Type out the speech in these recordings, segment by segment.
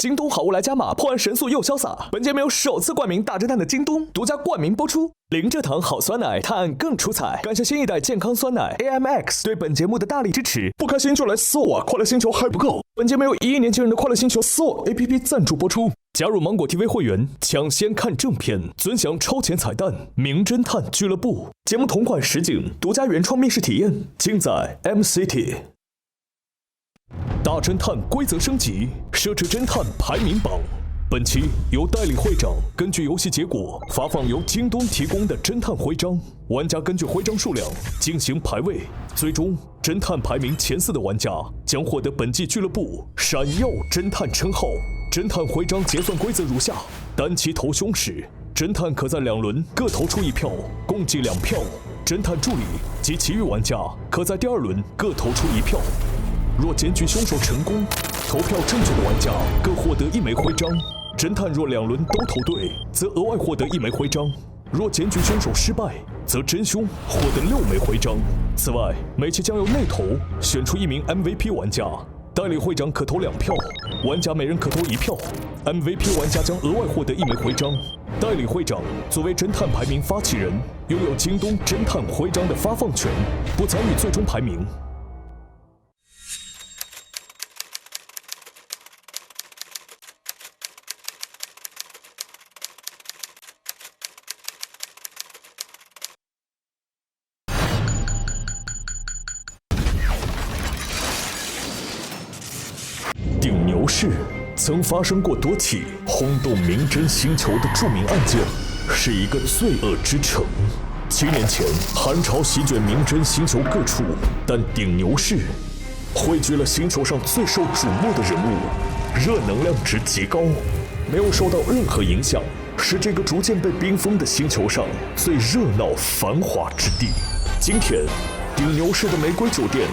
京东好物来加码，破案神速又潇洒。本节目由首次冠名大侦探的京东独家冠名播出。零蔗糖好酸奶，探案更出彩。感谢新一代健康酸奶 AMX 对本节目的大力支持。不开心就来撕我啊！快乐星球还不够。本节目由1亿年轻人的快乐星球撕我 APP 赞助播出。加入芒果 TV 会员，抢先看正片，尊享超前彩蛋。名侦探俱乐部节目同款实景独家原创密室体验，尽在 MCT。大侦探规则升级，设置侦探排名榜。本期由代理会长根据游戏结果发放由京东提供的侦探徽章，玩家根据徽章数量进行排位，最终侦探排名前4的玩家将获得本季俱乐部闪耀侦探称号。侦探徽章结算规则如下：单期投凶时，侦探可在2轮各投出1票，共计2票；侦探助理及其余玩家可在第2轮各投出1票。若检举凶手成功，投票正确的玩家各获得1枚徽章。侦探若2轮都投对，则额外获得1枚徽章。若检举凶手失败，则真凶获得6枚徽章。此外，每期将由内投选出1名 MVP 玩家，代理会长可投2票，玩家每人可投1票。MVP 玩家将额外获得1枚徽章。代理会长作为侦探排名发起人，拥有京东侦探徽章的发放权，不参与最终排名。顶牛市曾发生过多起轰动明侦星球的著名案件，是一个罪恶之城。7年前，寒潮席卷明侦星球各处，但顶牛市汇聚了星球上最受瞩目的人物，热能量值极高，没有受到任何影响，是这个逐渐被冰封的星球上最热闹繁华之地。今天，顶牛市的玫瑰酒店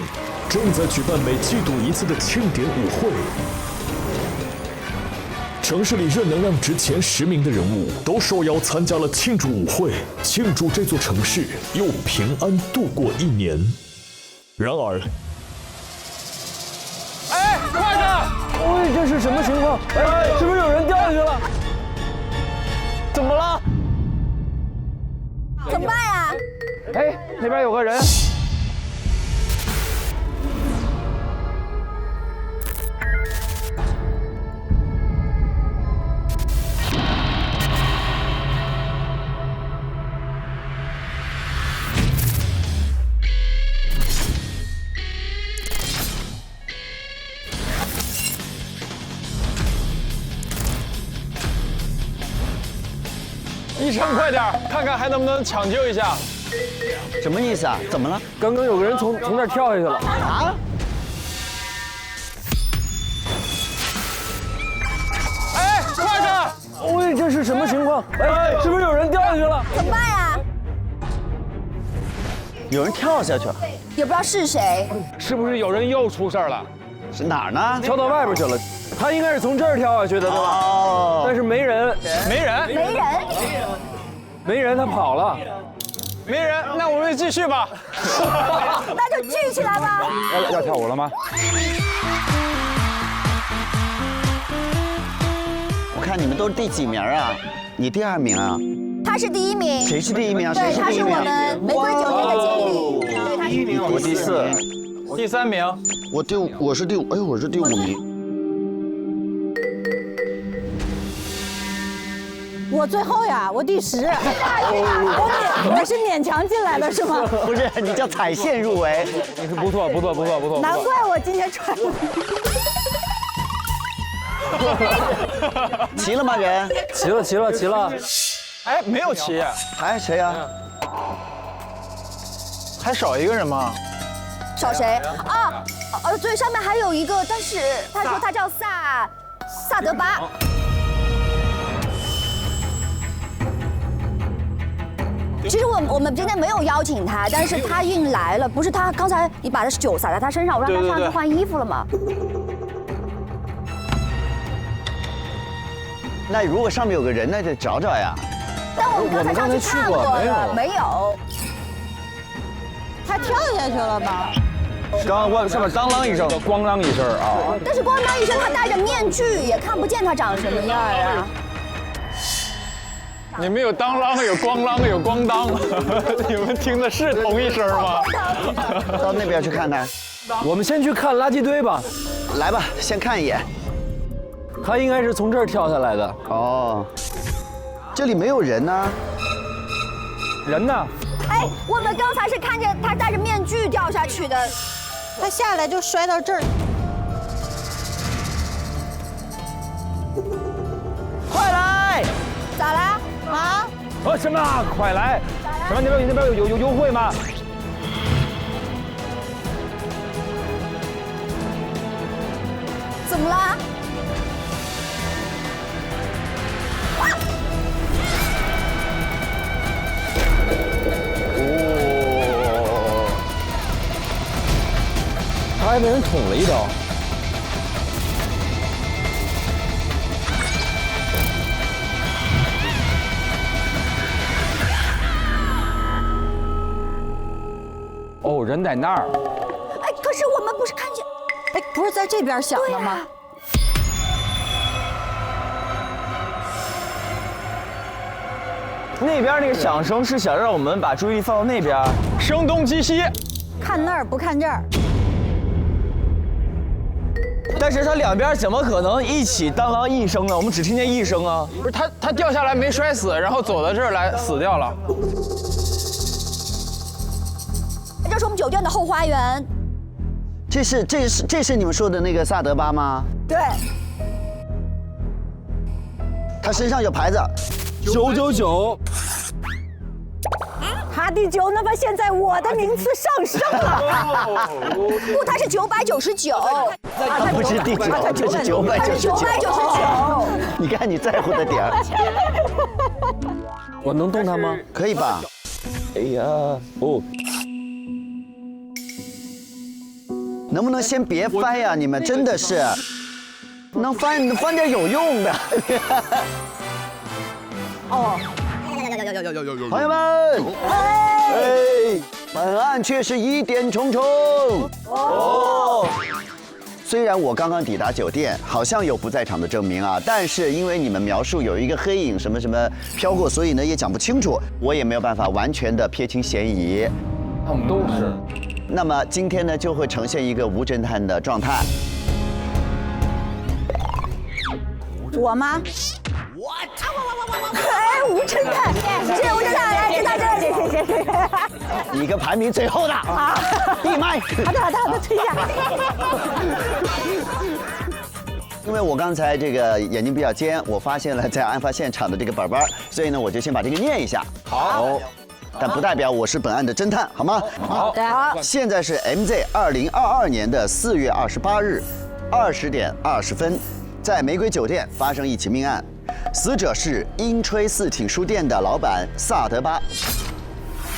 正在举办每季度1次的庆典舞会。城市里热能量值前10名的人物都受邀参加了庆祝舞会，庆祝这座城市又平安度过1年。然而，哎，快点！喂，这是什么情况？哎，是不是有人掉下去了？怎么了？怎么办呀？哎，那边有个人。医生，快点，看看还能不能抢救一下。什么意思啊？怎么了？刚刚有个人从那儿跳下去了。啊？哎，快点！喂，这是什么情况？哎，是不是有人掉下去了？怎么办呀？有人跳下去了，也不知道是谁。是不是有人又出事了？是哪儿呢？跳到外边去了。他应该是从这儿跳下去的，对吧？哦，但是没人，没人，没人。没人，他跑了。没人，那我们继续吧。那就聚起来吧。要跳舞了吗？我看你们都是第几名啊？你第2名啊？他是第1名。谁是第1名啊？对，他是我们玫瑰酒店的经理。对，他是第1名，我第4，第3名，我是第5，哎，我是第5名。我最后呀，我第10。我是勉强进来的是吗？不是，你叫踩线入围。不错。难怪我今天穿。齐了吗？人？齐了。哎，没有齐，还谁啊？还少一个人吗？找谁啊？对，上面还有一个，但是他说他叫萨德巴。其实我们今天没有邀请他，但是他运来了。不是他刚才你把酒洒在他身上，我让他上去换衣服了吗？那如果上面有个人，那得找找呀。但我们刚才上去看过了，没有。他跳下去了吧？刚刚上面当啷一声，咣啷一声啊！但是咣当一声，他戴着面具，也看不见他长什么样啊。你们有当啷，有咣啷，有咣当，你们听的是同一声吗？到那边去看看。我们先去看垃圾堆吧，来吧，先看一眼。他应该是从这儿跳下来的。哦，这里没有人呢。人呢？哎，我们刚才是看见他戴着面具掉下去的。他下来就摔到这儿。快来！咋啦？啊！什么？快来！什么？你那边有优惠吗？怎么了？他还被人捅了一刀。哦，人在那儿。哎，可是我们不是看见？哎，不是在这边响的吗？那边那个响声是想让我们把注意力放到那边，声东击西。看那儿不看这儿。但是它两边怎么可能一起当啷一声呢？我们只听见一声啊！不是他掉下来没摔死，然后走到这儿来死掉了。这是我们酒店的后花园。这是你们说的那个萨德巴吗？对。他身上有牌子，999。哈迪9，那么现在我的名次上升了。不，他是999。他不是第9，这是999。你看你在乎的点儿。我能动它吗？可以吧？哎呀，哦。能不能先别翻呀？你们真的是，能翻点有用的。哦，朋友们，哎，本案却是疑点重重。哦，虽然我刚刚抵达酒店，好像有不在场的证明啊，但是因为你们描述有一个黑影什么什么飘过，所以呢也讲不清楚，我也没有办法完全的撇清嫌疑。他们都是。那么今天呢，就会呈现一个无侦探的状态。我吗？哎，无侦探，谢谢无侦探，来，侦探，谢。你个排名最后的啊，闭麦。好的，退下。因为我刚才这个眼睛比较尖，我发现了在案发现场的这个本本，所以呢，我就先把这个念一下。好。但不代表我是本案的侦探，好吗？好的。现在是 MZ 2022年的4月28日20点20分，在玫瑰酒店发生一起命案，死者是英吹四挺书店的老板萨德巴，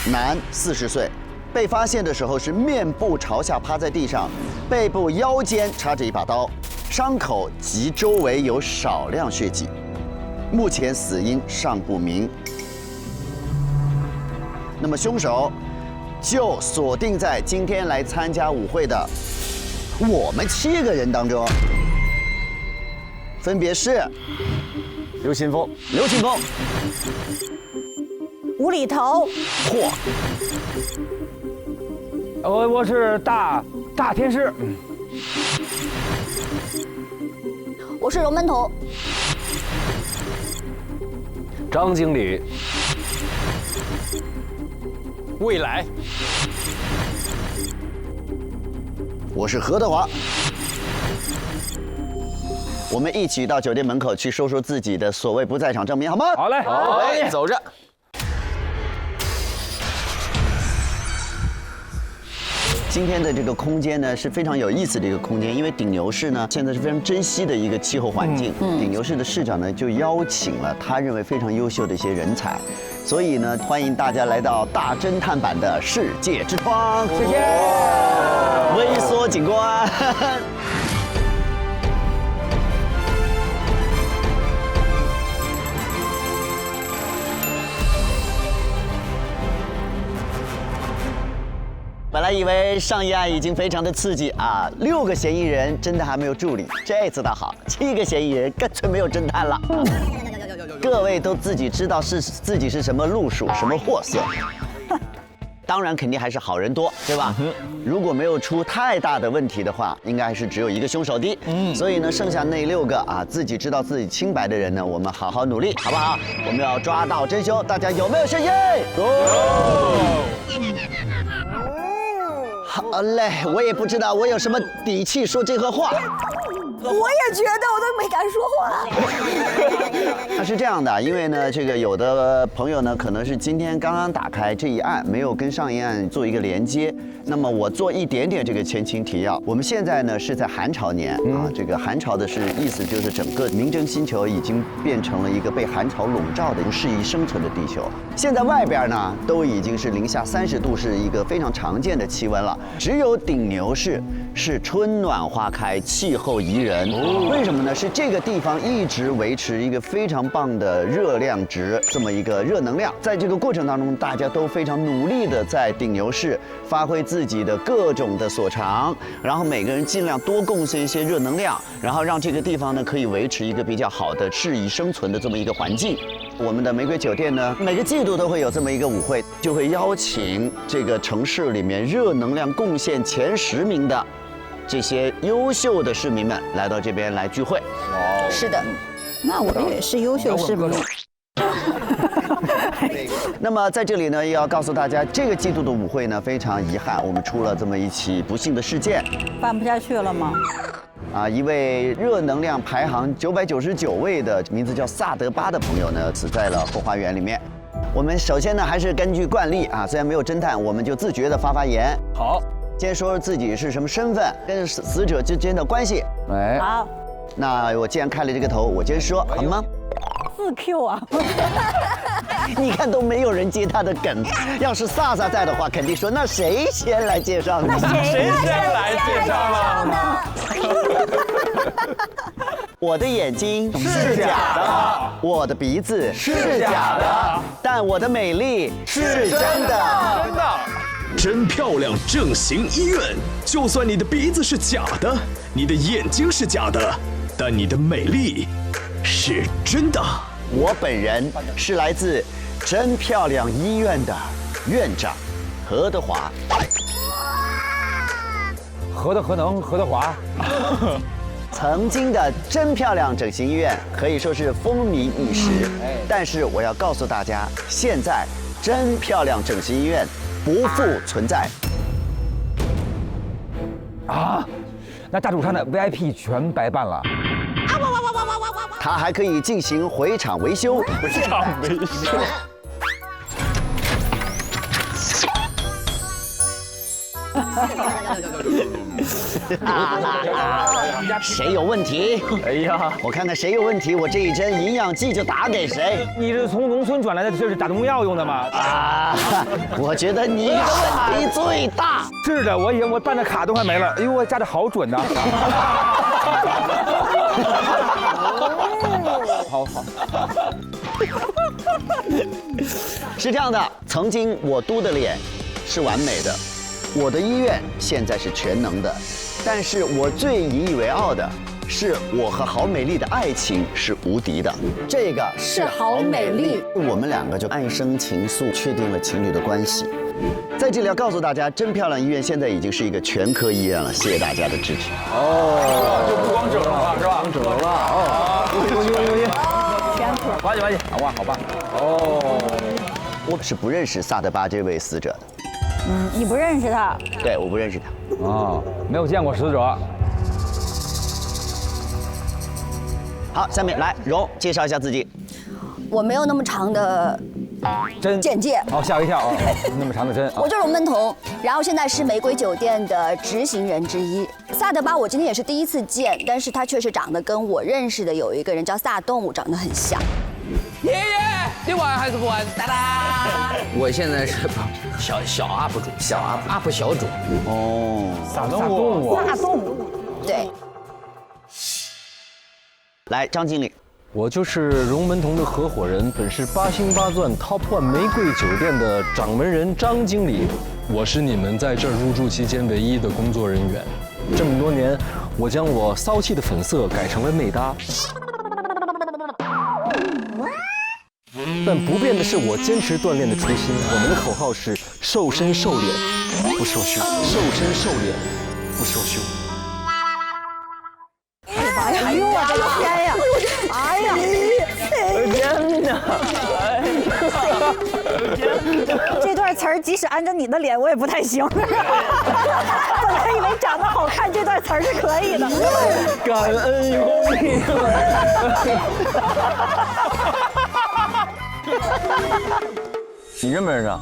男，40岁，被发现的时候是面部朝下趴在地上，背部腰间插着一把刀，伤口及周围有少量血迹，目前死因尚不明。那么凶手就锁定在今天来参加舞会的我们7个人当中，分别是刘秦峰、无厘头，我是大天使，我是龙门头，张经理，未来，我是何德华。我们一起到酒店门口去说说自己的所谓不在场证明，好吗？好嘞，来，走着。今天的这个空间呢是非常有意思的一个空间，因为顶牛市呢现在是非常珍惜的一个气候环境。顶牛市的市长呢就邀请了他认为非常优秀的一些人才，所以呢欢迎大家来到大侦探版的世界之窗。谢谢。微缩景观。本来以为上一案已经非常的刺激啊，6个嫌疑人真的还没有助理，这次倒好，7个嫌疑人干脆没有侦探了。各位都自己知道自己是什么路数，什么货色。当然肯定还是好人多，对吧？如果没有出太大的问题的话，应该是只有一个凶手的。所以呢，剩下那6个啊，自己知道自己清白的人呢，我们好好努力，好不好？我们要抓到真凶，大家有没有信心？好嘞，我也不知道我有什么底气说这个话。我也觉得，我都没敢说话。那是这样的，因为呢，这个有的朋友呢，可能是今天刚刚打开这一案，没有跟上一案做一个连接。那么我做一点点这个前情提要。我们现在呢是在寒潮年啊，这个寒潮的意思就是整个明征星球已经变成了一个被寒潮笼罩的不适宜生存的地球。现在外边呢都已经是零下30度，是一个非常常见的气温了。只有顶牛市是春暖花开，气候宜人。为什么呢？是这个地方一直维持一个非常棒的热量值，这么一个热能量。在这个过程当中，大家都非常努力的在顶牛市发挥自己的各种的所长，然后每个人尽量多贡献一些热能量，然后让这个地方呢可以维持一个比较好的适宜生存的这么一个环境。我们的玫瑰酒店呢，每个季度都会有这么一个舞会，就会邀请这个城市里面热能量贡献前10名的这些优秀的市民们来到这边来聚会。是的，那我也是优秀市民。那么在这里呢，也要告诉大家，这个季度的舞会呢非常遗憾，我们出了这么一起不幸的事件。办不下去了吗？一位热能量排行999位的名字叫萨德巴的朋友呢，死在了后花园里面。我们首先呢，还是根据惯例啊，虽然没有侦探，我们就自觉的发言。好，先说说自己是什么身份，跟死者之间的关系。哎，好那我既然开了这个头，我先说好吗，4Q 啊！你看都没有人接他的梗，要是萨萨在的话，肯定说那谁先来介绍呢？谁先来介绍呢？我的眼睛是假的，我的鼻子是假的，但我的美丽是真的。真的。真漂亮整形医院，就算你的鼻子是假的，你的眼睛是假的，但你的美丽是真的。我本人是来自真漂亮医院的院长何德华。何能何德华。曾经的真漂亮整形医院可以说是风靡一时，但是我要告诉大家，现在真漂亮整形医院不复存在。啊，那大主唱的 VIP 全白办了。它还可以进行回厂维修。回厂维修。谁有问题？哎呀，我看看谁有问题，我这一针营养剂就打给谁。你是从农村转来的，这是打农药用的吗？我觉得你的问题最大。是的，我办的卡都快没了。哎呦，我加的好准呐！好。是这样的，曾经我嘟的脸是完美的，我的医院现在是全能的，但是我最引以为傲的是我和郝美丽的爱情是无敌的。这个是郝美丽，我们2个就暗生情愫，确定了情侣的关系。在这里要告诉大家，真漂亮医院现在已经是一个全科医院了，谢谢大家的支持。就不光整了是吧？整了滑稽，哇，好棒！我是不认识萨德巴这位死者的。你不认识他？对，我不认识他。没有见过死者。好，下面来蓉介绍一下自己。我没有那么长的针简介。吓我一跳那么长的针。我叫龙门彤，然后现在是玫瑰酒店的执行人之一。萨德巴我今天也是第一次见，但是他确实长得跟我认识的有一个人叫萨动物长得很像。爷爷，你玩还是不玩？哒哒！我现在是小 UP 主，小 UP 小主。撒动物。大动物。对。来，张经理。我就是荣门童的合伙人，本是8星8钻 Top One 玫瑰酒店的掌门人张经理。我是你们在这儿入住期间唯一的工作人员。这么多年，我将我骚气的粉色改成了内搭。但不变的是我坚持锻炼的初心。我们的口号是瘦身瘦脸不瘦胸，瘦身瘦脸不瘦胸。哎呦我的天呀！哎呀！天哪！这段词儿即使按照你的脸，我也不太行。本来以为长得好看，这段词儿是可以的。感恩有你。你认不认识啊？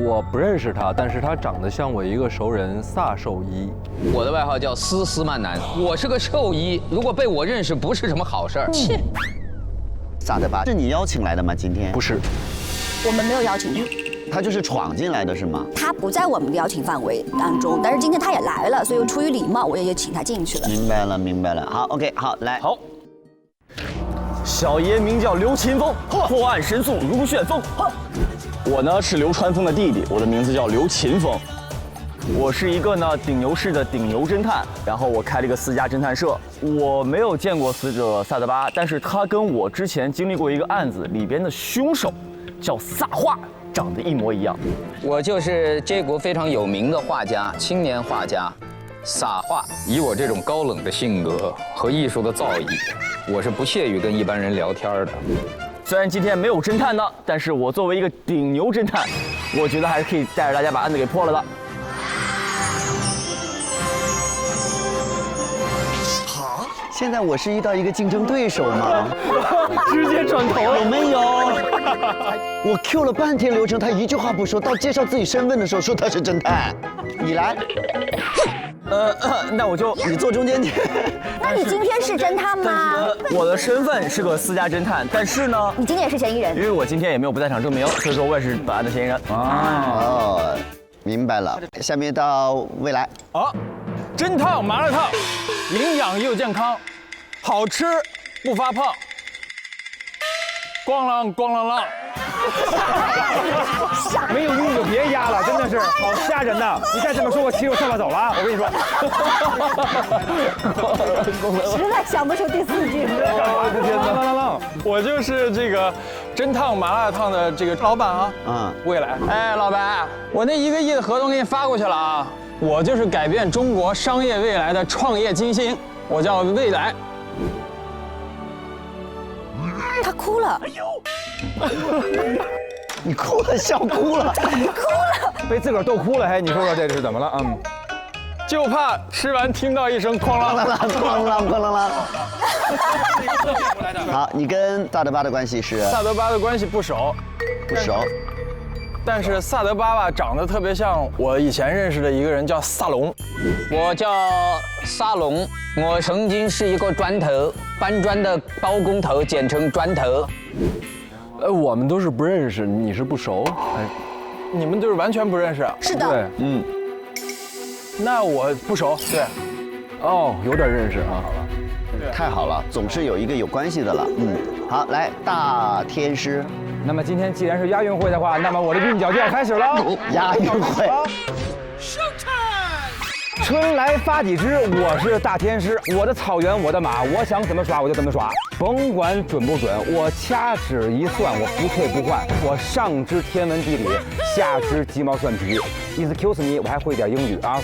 我不认识他，但是他长得像我一个熟人萨兽医。我的外号叫斯曼男，我是个兽医，如果被我认识不是什么好事儿。切，萨德巴是你邀请来的吗？今天不是，我们没有邀请他，他就是闯进来的是吗？他不在我们的邀请范围当中，但是今天他也来了，所以出于礼貌，我也请他进去了。明白了，明白了。好 ，OK， 好，来。好。小爷名叫刘秦风，破案神速如旋风。我呢是刘传峰的弟弟，我的名字叫刘秦风。我是一个呢顶牛市的顶牛侦探，然后我开了一个私家侦探社。我没有见过死者萨德巴，但是他跟我之前经历过一个案子里边的凶手叫萨画，长得一模一样。我就是这国非常有名的画家，青年画家萨画。以我这种高冷的性格和艺术的造诣，我是不屑于跟一般人聊天的。虽然今天没有侦探呢，但是我作为一个顶牛侦探，我觉得还是可以带着大家把案子给破了的。现在我是遇到一个竞争对手吗？直接转头有没有？我 Q 了半天流程，他一句话不说，到介绍自己身份的时候说他是侦探。你来，那我就你坐中间去。那你今天是侦探吗？我的身份是个私家侦探，但是呢，你今天也是嫌疑因人。为我今天也没有不在场证明，所以说我也是本案的嫌疑人。哦，明白了。下面到未来。好，侦探麻辣烫，营养又健康，好吃不发胖。咣啷咣啷啷。没有你就别压了，真的是好吓人呐！你再这么说，我骑着上马走了。我跟你说，实在想不出第四句。我就是这个侦探麻辣烫的这个老板啊。未来。哎，老白，我那1个亿的合同给你发过去了啊。我就是改变中国商业未来的创业金星，我叫未来。他哭了。你哭了，笑哭了，哭了，被自个儿逗哭了。嘿，你说说这是怎么了？就怕吃完听到一声哐啷啷哐啷哐啷啷。好，你跟萨德巴的关系是？萨德巴的关系不熟，不熟。但是萨德巴吧长得特别像我以前认识的一个人，叫萨隆。我叫萨隆，我曾经是一个砖头搬砖的包工头，简称砖头。我们都是不认识，你是不熟？你们就是完全不认识？是的。对，那我不熟，对。哦，有点认识啊。太好了，总是有一个有关系的了。好，来大天师。那么今天既然是亚运会的话，那么我的韵脚就要开始了。亚运会。春来发几枝，我是大天师，我的草原，我的马，我想怎么耍我就怎么耍，甭管准不准，我掐指一算，我不退不换，我上知天文地理，下知鸡毛蒜皮 ，excuse me， 我还会点英语啊。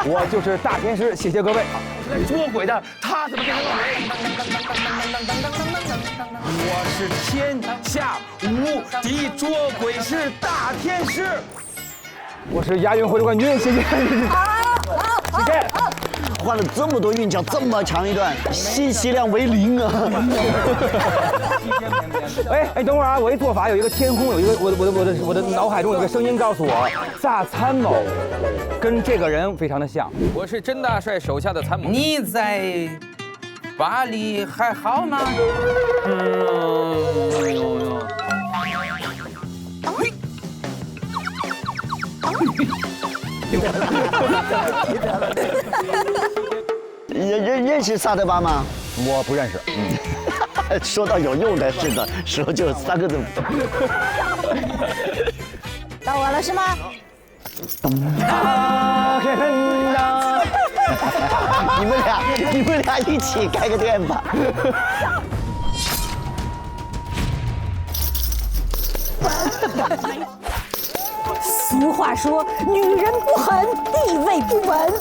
我就是大天师，谢谢各位。捉鬼的，他怎么变成我是天下无敌捉鬼是大天师，我是亚运会的冠军，谢谢。谢谢。换了这么多韵脚，这么长一段，信息量为0啊！哎，等会儿啊，我一做法有一个天空，有一个我的脑海中有个声音告诉我，萨参谋跟这个人非常的像。我是甄大帅手下的参谋。你在巴黎还好吗？认识萨德巴吗？我不认识。说到有用的事的时候，就3个字。到我了是吗？你们俩一起开个店吧。俗话说，女人不狠，地位不稳。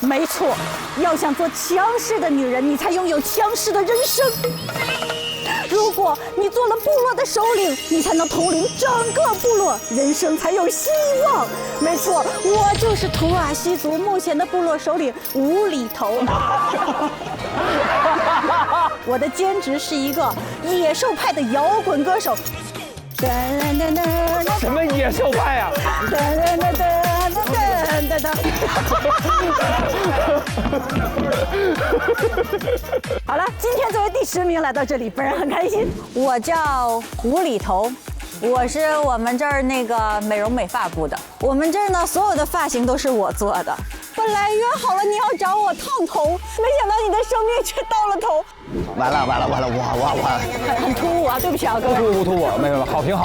没错，要想做强势的女人，你才拥有强势的人生。如果你做了部落的首领，你才能统领整个部落，人生才有希望。没错，我就是图瓦西族目前的部落首领无厘头。我的兼职是一个野兽派的摇滚歌手。什么野兽派呀？好了，今天作为第10名来到这里，本人很开心。我叫无厘头，我是我们这儿那个美容美发部的。我们这儿呢，所有的发型都是我做的。本来约好了你要找我烫头，没想到你的生命却到了头。完了，哇！很突兀啊，对不起啊，各位。不突兀，没有，好评。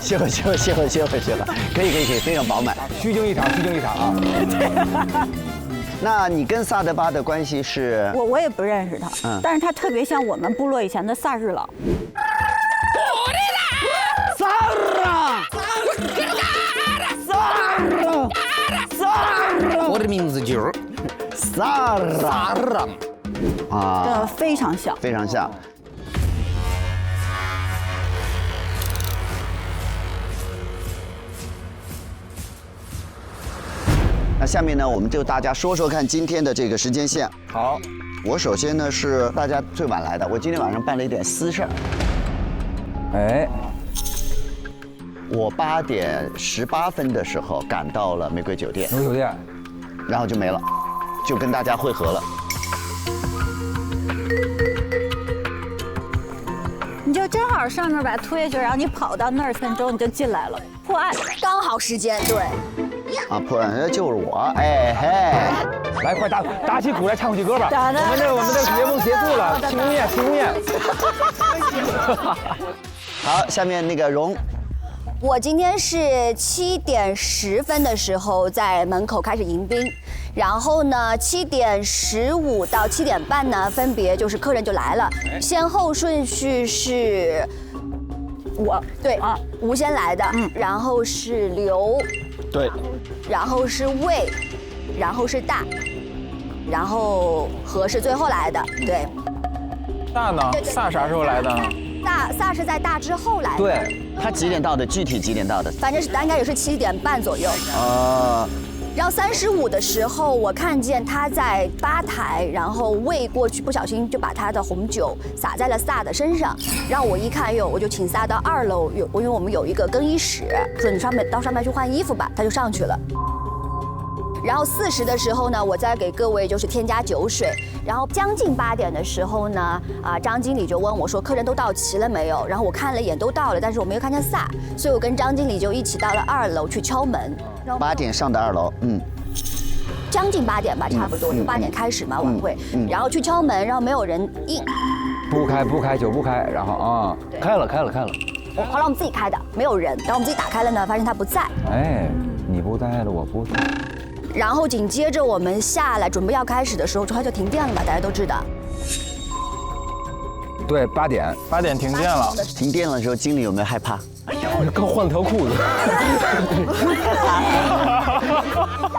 谢谢。可以，非常饱满。虚惊一场啊！那你跟萨德巴的关系是？我也不认识他，但是他特别像我们部落以前的萨日朗。我的名字就是萨朗啊，非常像。那下面呢，我们就大家说说看今天的这个时间线。好，我首先呢是大家最晚来的，我今天晚上办了一点私事儿。哎，我8点18分的时候赶到了玫瑰酒店，然后就没了，就跟大家会合了。你就正好上面把它推下去，然后你跑到那儿3周你就进来了，破案刚好时间对。啊，破案人就是我，哎嘿！来，快打起鼓来唱起歌吧！我们的节目结束了，庆功宴。好，下面那个荣。我今天是7点10分的时候在门口开始迎宾，然后呢7点15到7点半呢，分别就是客人就来了，先后顺序是我对啊，吴先来的，然后是刘，对，然后是魏，然后是大，然后何是最后来的，对。大呢？萨啥时候来的呢？萨是在大之后来的。对，他几点到的？具体几点到的？反正是应该也是7点半左右。然后35的时候，我看见他在吧台，然后魏过去，不小心就把他的红酒洒在了萨的身上。然后我一看，我就请萨到2楼，因为我们有一个更衣室，说你到上面去换衣服吧，他就上去了。然后40的时候呢，我再给各位就是添加酒水。然后将近8点的时候呢，张经理就问我说客人都到齐了没有？然后我看了一眼都到了，但是我没有看见萨，所以我跟张经理就一起到了2楼去敲门。8点上的2楼，将近8点吧，差不多，就8点开始嘛晚会，然后去敲门，然后没有人应，不开酒不开，然后开了。后来我们自己开的，没有人，然后我们自己打开了呢，发现他不在。哎，你不在了，我不在。然后紧接着我们下来准备要开始的时候，它就停电了吧，大家都知道。对，8点停电了。停电了的时候，经理有没有害怕？哎呀，我刚换了条裤子。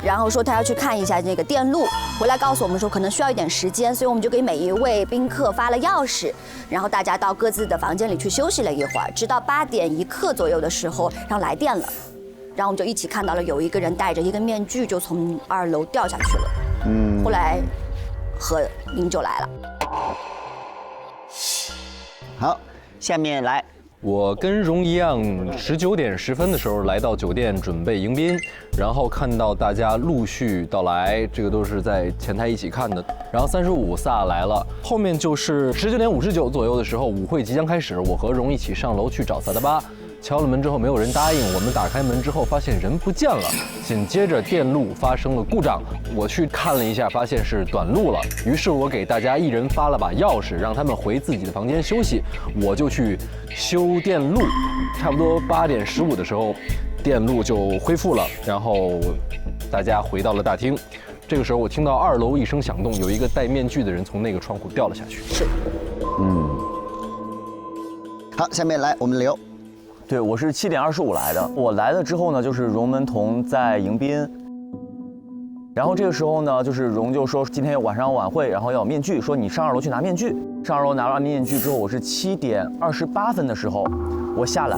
然后说他要去看一下那个电路，回来告诉我们说可能需要一点时间，所以我们就给每一位宾客发了钥匙，然后大家到各自的房间里去休息了一会儿，直到8点1刻左右的时候，然后来电了。然后我们就一起看到了有一个人戴着一个面具就从2楼掉下去了。后来何您就来了。好，下面来。我跟荣一样，19点10分的时候来到酒店准备迎宾，然后看到大家陆续到来，这个都是在前台一起看的。然后35萨来了，后面就是19点59左右的时候，舞会即将开始，我和荣一起上楼去找萨德巴。敲了门之后没有人答应，我们打开门之后发现人不见了，紧接着电路发生了故障，我去看了一下，发现是短路了，于是我给大家一人发了把钥匙，让他们回自己的房间休息，我就去修电路，差不多8点15的时候，电路就恢复了，然后大家回到了大厅。这个时候我听到2楼一声响动，有一个戴面具的人从那个窗户掉了下去。是，好，下面来我们刘。对，我是7点25来的。我来了之后呢，就是荣门童在迎宾，然后这个时候呢，就是荣就说今天晚上晚会，然后要有面具，说你上2楼去拿面具。上2楼拿了面具之后，我是7点28分的时候，我下来，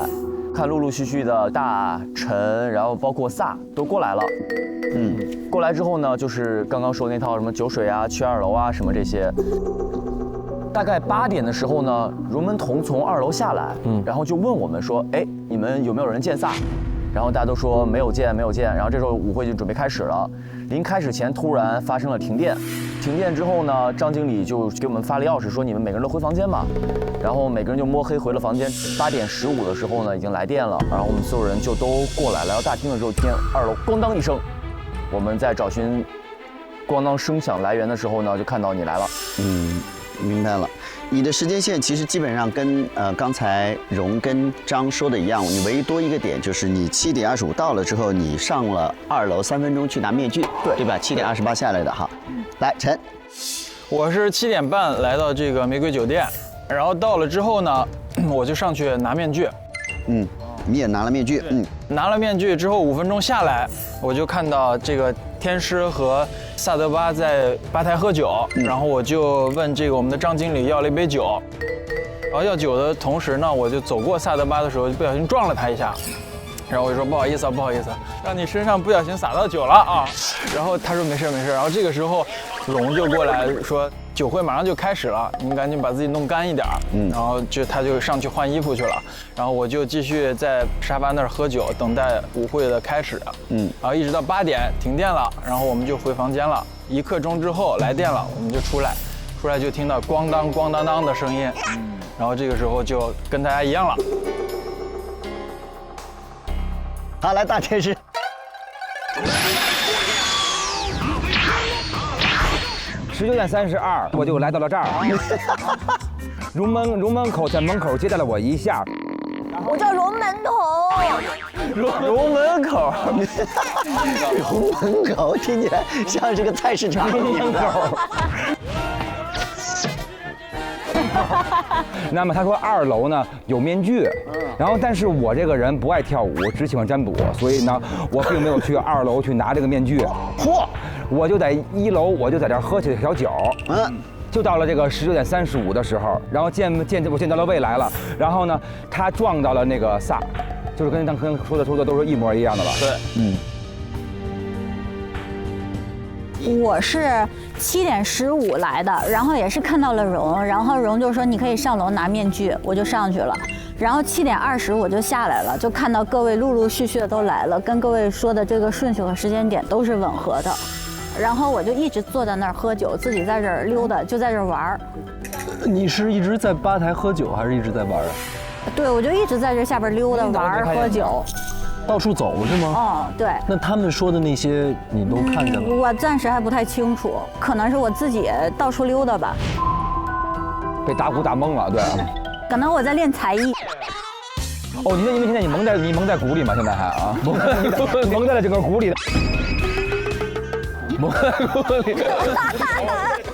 看陆陆续续的大陈，然后包括萨都过来了。过来之后呢，就是刚刚说那套什么酒水啊、去2楼啊什么这些。大概8点的时候呢，荣门童从2楼下来，然后就问我们说，哎，你们有没有人见萨？然后大家都说没有见，没有见。然后这时候舞会就准备开始了，临开始前突然发生了停电，停电之后呢，张经理就给我们发了钥匙，说你们每个人都回房间吧。然后每个人就摸黑回了房间。8点15的时候呢，已经来电了，然后我们所有人就都过来到大厅的时候，听2楼咣当一声，我们在找寻咣当声响来源的时候呢，就看到你来了。明白了，你的时间线其实基本上跟刚才荣跟张说的一样，你唯一多一个点就是你7点25到了之后，你上了2楼3分钟去拿面具，对吧？7点28下来的哈。来，陈，我是7点半来到这个玫瑰酒店，然后到了之后呢，我就上去拿面具。你也拿了面具，拿了面具之后5分钟下来，我就看到这个天师和萨德巴在吧台喝酒，然后我就问这个我们的张经理要了一杯酒，然后要酒的同时呢，我就走过萨德巴的时候，就不小心撞了他一下，然后我就说不好意思啊，不好意思，让你身上不小心洒到酒了啊。然后他说没事没事，然后这个时候龙就过来说酒会马上就开始了，你赶紧把自己弄干一点。然后他就上去换衣服去了，然后我就继续在沙发那儿喝酒，等待舞会的开始。然后一直到8点停电了，然后我们就回房间了。1刻钟之后来电了，我们就出来就听到咣当咣当当的声音，然后这个时候就跟大家一样了。好，来大天师。19点32，我就来到了这儿。荣门口在门口接待了我一下。我叫荣门童。荣门口，荣门口听起来像是个菜市场门口。那么他说2楼呢有面具，然后但是我这个人不爱跳舞，只喜欢占卜，所以呢我并没有去2楼去拿这个面具。我就在1楼，我就在这儿喝起了小酒。就到了这个19点35的时候，然后我见到了未来了，然后呢他撞到了那个萨，就是跟说的都是一模一样的了。对，我是7点15来的，然后也是看到了荣，然后荣就说你可以上楼拿面具，我就上去了。然后7点20我就下来了，就看到各位陆陆续续的都来了，跟各位说的这个顺序和时间点都是吻合的。然后我就一直坐在那儿喝酒，自己在这儿溜达，就在这儿玩儿。你是一直在吧台喝酒，还是一直在玩啊？对，我就一直在这下边溜达玩儿喝酒。到处走是吗？哦，对。那他们说的那些你都看见了？我暂时还不太清楚，可能是我自己到处溜达吧。被打鼓打懵了，对。可能我在练才艺。哦，因为现在你蒙在鼓里吗？现在还啊？蒙在了整个鼓里。蒙在鼓里。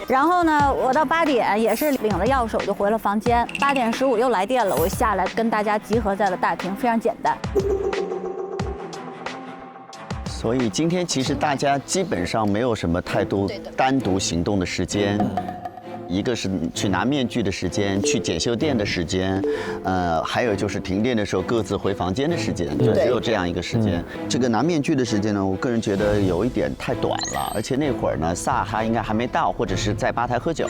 然后呢，我到8点也是领了钥匙，我就回了房间。8点15又来电了，我下来跟大家集合在了大厅，非常简单。所以今天其实大家基本上没有什么太多单独行动的时间，一个是去拿面具的时间，去检修店的时间，还有就是停电的时候各自回房间的时间，就只有这样一个时间。这个拿面具的时间呢，我个人觉得有一点太短了，而且那会儿呢，萨哈应该还没到，或者是在吧台喝酒。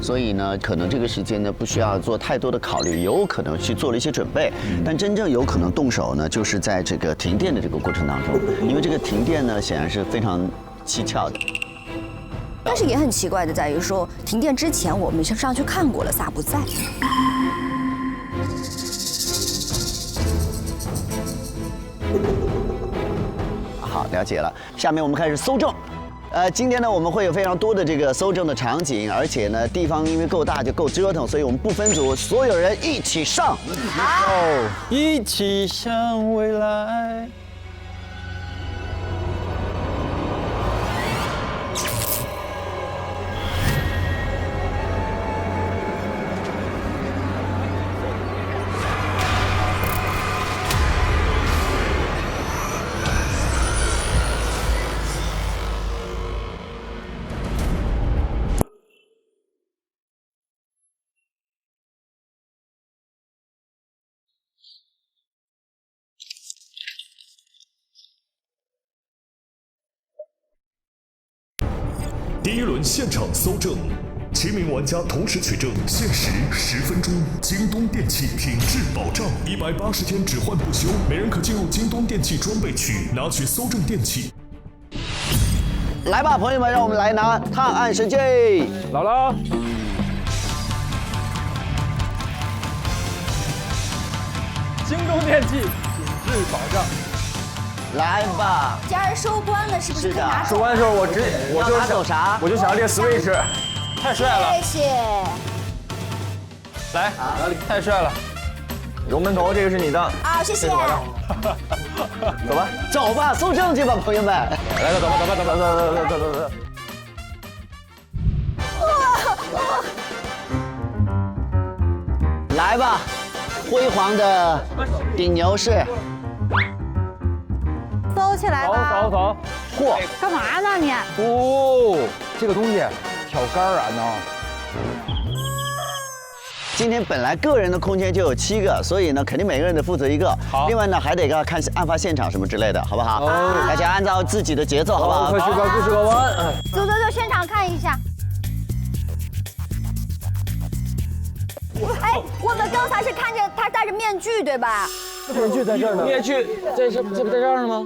所以呢，可能这个时间呢不需要做太多的考虑，有可能去做了一些准备，但真正有可能动手呢，就是在这个停电的这个过程当中，因为这个停电呢显然是非常蹊跷的。但是也很奇怪的在于说，停电之前我们上去看过了，萨不在。了解了。下面我们开始搜证。今天呢，我们会有非常多的这个搜证的场景，而且呢，地方因为够大就够折腾，所以我们不分组，所有人一起上。好，一起向未来。第一轮现场搜证，7名玩家同时取证，限时10分钟。京东电器品质保障，180天只换不修，每人可进入京东电器装备区拿取搜证电器。来吧，朋友们，让我们来拿探案神器。姥姥，京东电器品质保障。来吧，家人收官了，是不是可以拿走？说完的时候，我就拿走啥？我就想要列 Switch， 太帅了！谢谢。来，太帅了！龙门头，这个是你的。好，谢谢。走吧，走吧，搜证去吧，朋友们。来吧，走。来吧，辉煌的顶牛市。搜起来吧。走。嚯，干嘛呢你？哦，这个东西挑杆啊，喏。今天本来个人的空间就有7个，所以呢，肯定每个人得负责一个。好。另外呢，还得要看案发现场什么之类的，好不好？大家按照自己的节奏，好不好？快去个故事个弯。走，现场看一下。哎，我们刚才是看见他戴着面具，对吧？面具在这儿呢。面具这不在这儿呢吗？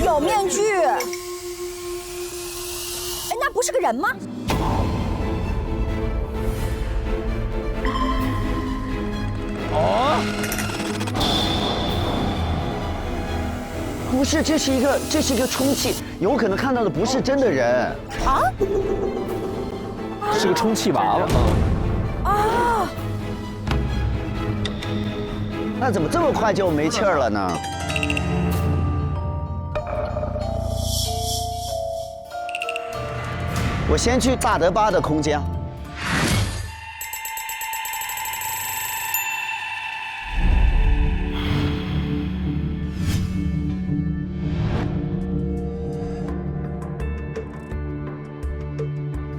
有面具。哎，那不是个人吗？哦，不是，这是一个充气，有可能看到的不是真的人啊，是个充气娃娃。啊，那怎么这么快就没气儿了呢？我先去大德巴的空间。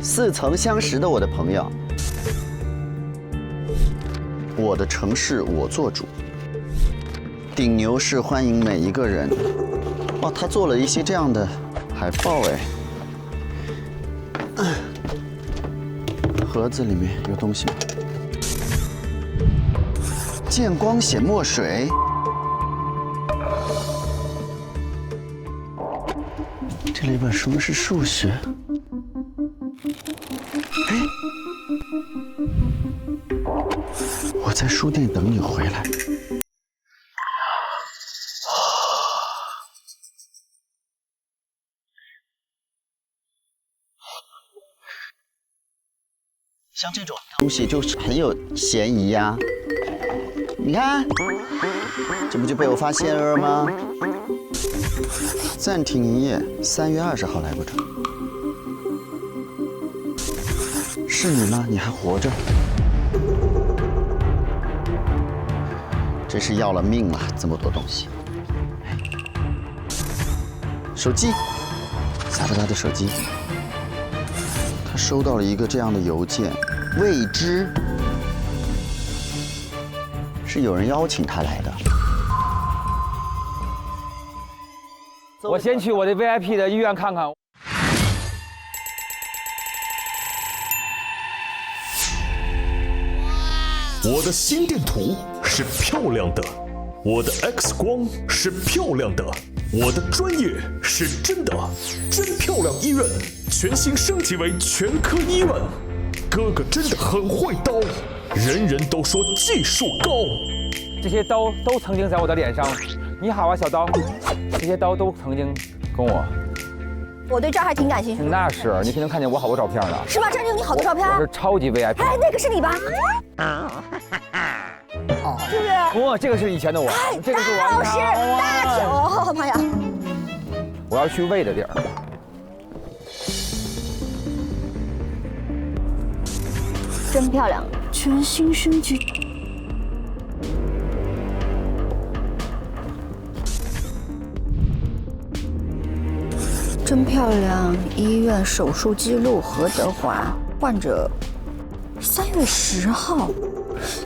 似曾相识的我的朋友，我的城市我做主，顶牛市欢迎每一个人。哦，他做了一些这样的海报哎。盒子里面有东西吗？见光显墨水。这里边什么是数学？哎，我在书店等你回来。像这种东西就是很有嫌疑呀。你看，这不就被我发现了吗？暂停营业，3月20号来过这。是你吗？你还活着？真是要了命了，这么多东西。手机，萨布达的手机，他收到了一个这样的邮件，未知是有人邀请他来的。我先去我的 VIP 的医院看看。我的心电图是漂亮的，我的 X 光是漂亮的，我的专业是真的，真漂亮医院全新升级为全科医院。哥哥真的很会刀，人人都说技术高。这些刀都曾经在我的脸上。你好啊，小刀。这些刀都曾经跟我。我对这儿还挺感兴趣的。那是，你肯定看见我好多照片了。是吧？这儿有你好多照片。我是超级 VIP。哎，那个是你吧？哦，是不是？哇，这个是以前的我，这个是大老师，大手，好妈呀！我要去喂的地儿。真漂亮，全新升级。真漂亮！医院手术记录何德华，患者3月10号。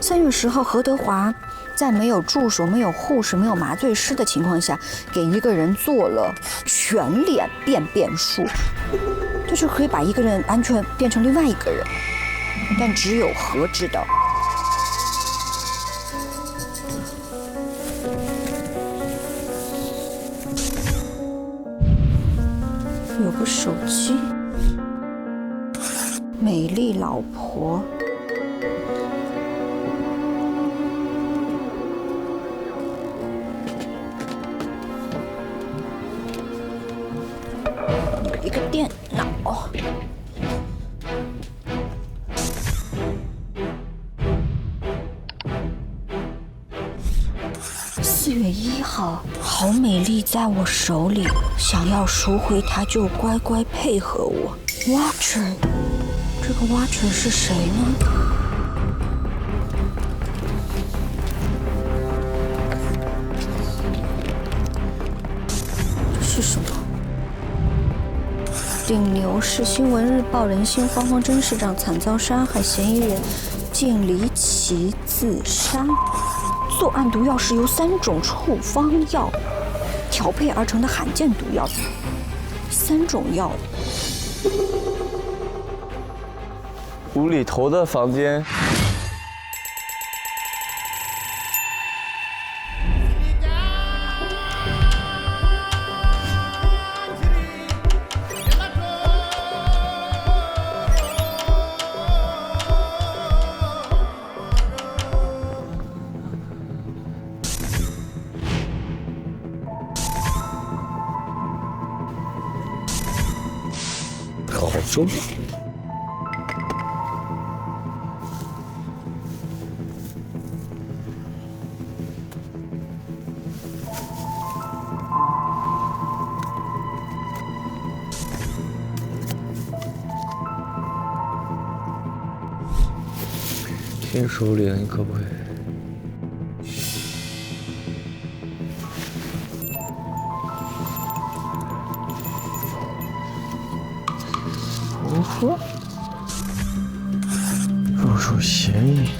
3月10号，何德华在没有助手、没有护士、没有麻醉师的情况下，给一个人做了全脸变术，就是可以把一个人完全变成另外一个人，但只有何知道。有个手机，美丽老婆。一个电脑。4月1号，好美丽在我手里，想要赎回它就乖乖配合我。Watcher， 这个 Watcher 是谁呢？这是什么？顶牛市新闻日报人心惶惶，真市长惨遭杀害，嫌疑人竟离奇自杀。作案毒药是由3种处方药调配而成的罕见毒药，3种药。无厘头的房间。考中。新首领，你可不可以？说入手协议。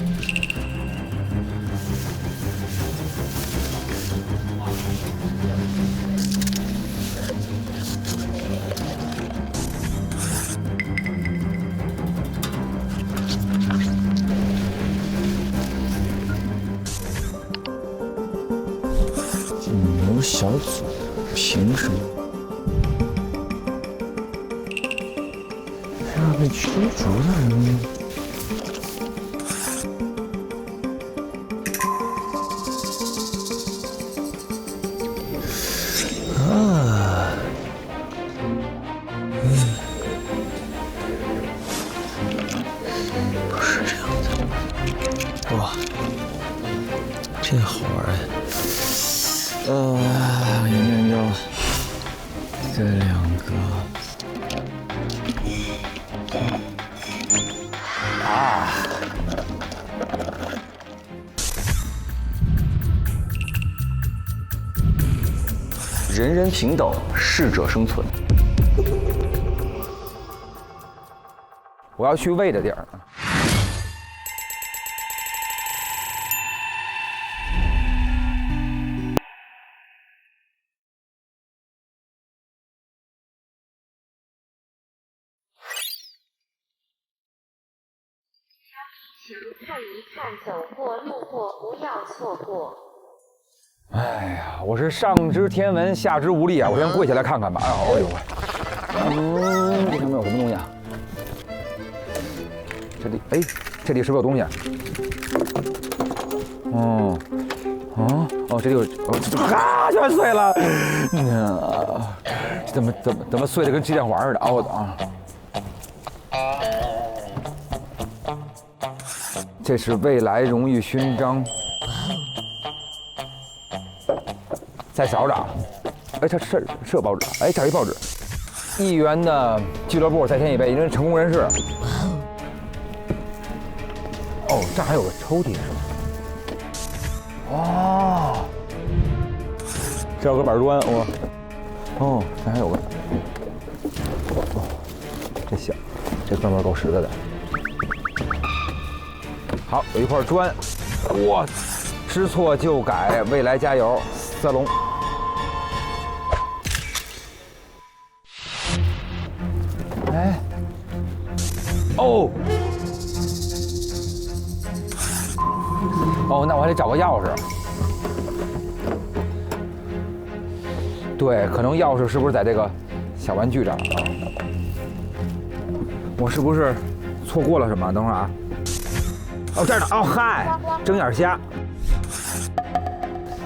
顶牛小组凭什么？被驱逐的人，不是这样的。哇，这好玩哎！研究这2个。人人平等，适者生存。我要去喂的地儿。请看一看走过路过，不要错过。哎呀，我是上知天文，下知无力啊！我先跪下来看看吧。哎呦喂，这上面有什么东西啊？这里，哎，这里是不是有东西？哦，这里有，啊，全碎了。怎么碎的跟鸡蛋黄似的啊！我这是未来荣誉勋章。再少点，哎，这是有报纸，哎，这儿一报纸。1元的俱乐部再添一杯，因为成功人士。哦，这还有个抽屉是吗？哦，这有个板砖，我。哦，这还有个。哦，这小，这哥们儿够实在的。好，有一块砖，哇，知错就改，未来加油，色龙。哎，哦，哦，那我还得找个钥匙。对，可能钥匙是不是在这个小玩具这儿啊？我是不是错过了什么？等会儿啊。哦，这儿呢！哦，嗨，睁眼瞎，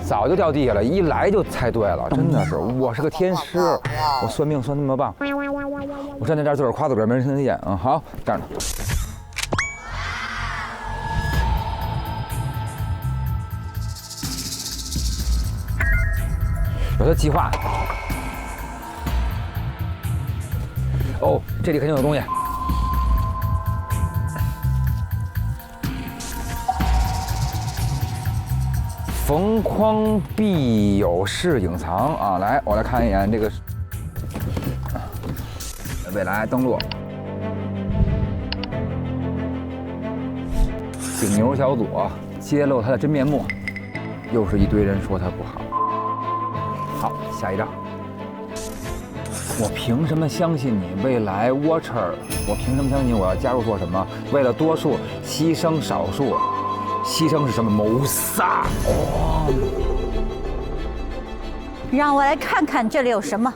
早就掉地下了，一来就猜对了，真的是，我是个天师，我算命算那么棒。我站在这儿自个儿夸自个儿，没人听得见。嗯，好，这儿呢。有的计划。哦，这里肯定有东西。逢框必有事隐藏啊！来，我来看一眼这个未来登录。顶牛小组揭露他的真面目，又是一堆人说他不好。好，下一张。我凭什么相信你？未来 Watcher， 我凭什么相信我要加入做什么？为了多数牺牲少数。牺牲是什么？谋杀！哦，让我来看看这里有什么。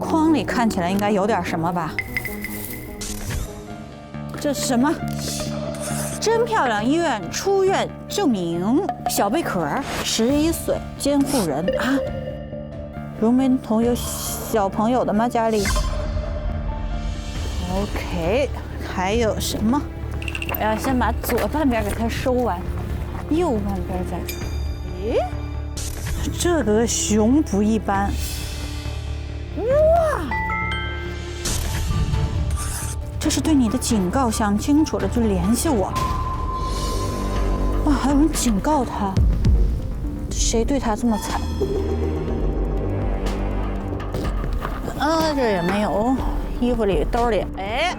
框里看起来应该有点什么吧？这是什么？真漂亮医院出院证明，小贝壳，11岁，监护人啊。荣民同有小朋友的吗？家里 ？OK， 还有什么？我要先把左半边给它收完，右半边再说。咦，这个熊不一般，哇！这是对你的警告，想清楚了就联系我。哇，还有人警告他，谁对他这么惨？这也没有，衣服里兜里，哎，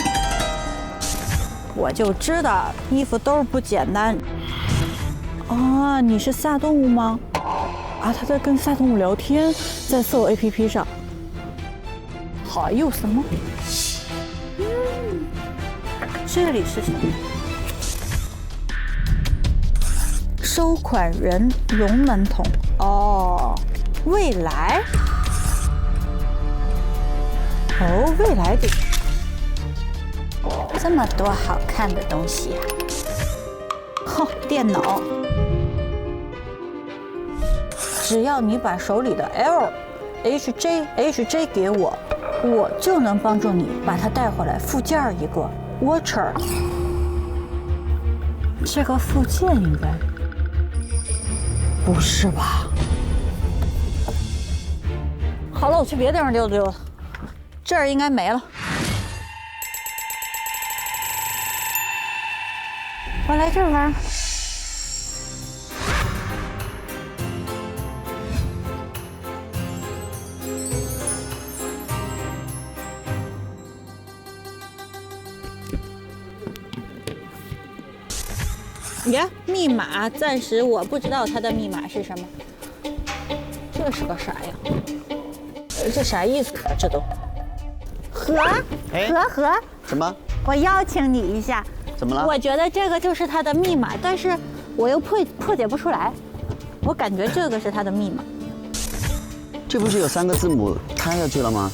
我就知道衣服兜不简单。啊，你是萨动物吗？啊，他在跟萨动物聊天，在搜 APP 上。还有什么？这里是什么？收款人荣门桶。哦，未来。哦，未来的这么多好看的东西呀！哼，电脑。只要你把手里的 HJ 给我，我就能帮助你把它带回来。附件一个 Watcher， 这个附件应该不是吧？好了，我去别地方溜达溜达，这儿应该没了。我来这儿玩。呀，密码暂时我不知道它的密码是什么。这是个啥呀？这啥意思啊？这都。何，什么？我邀请你一下。怎么了？我觉得这个就是它的密码，但是我又破解不出来。我感觉这个是它的密码。这不是有3个字母摊下去了吗？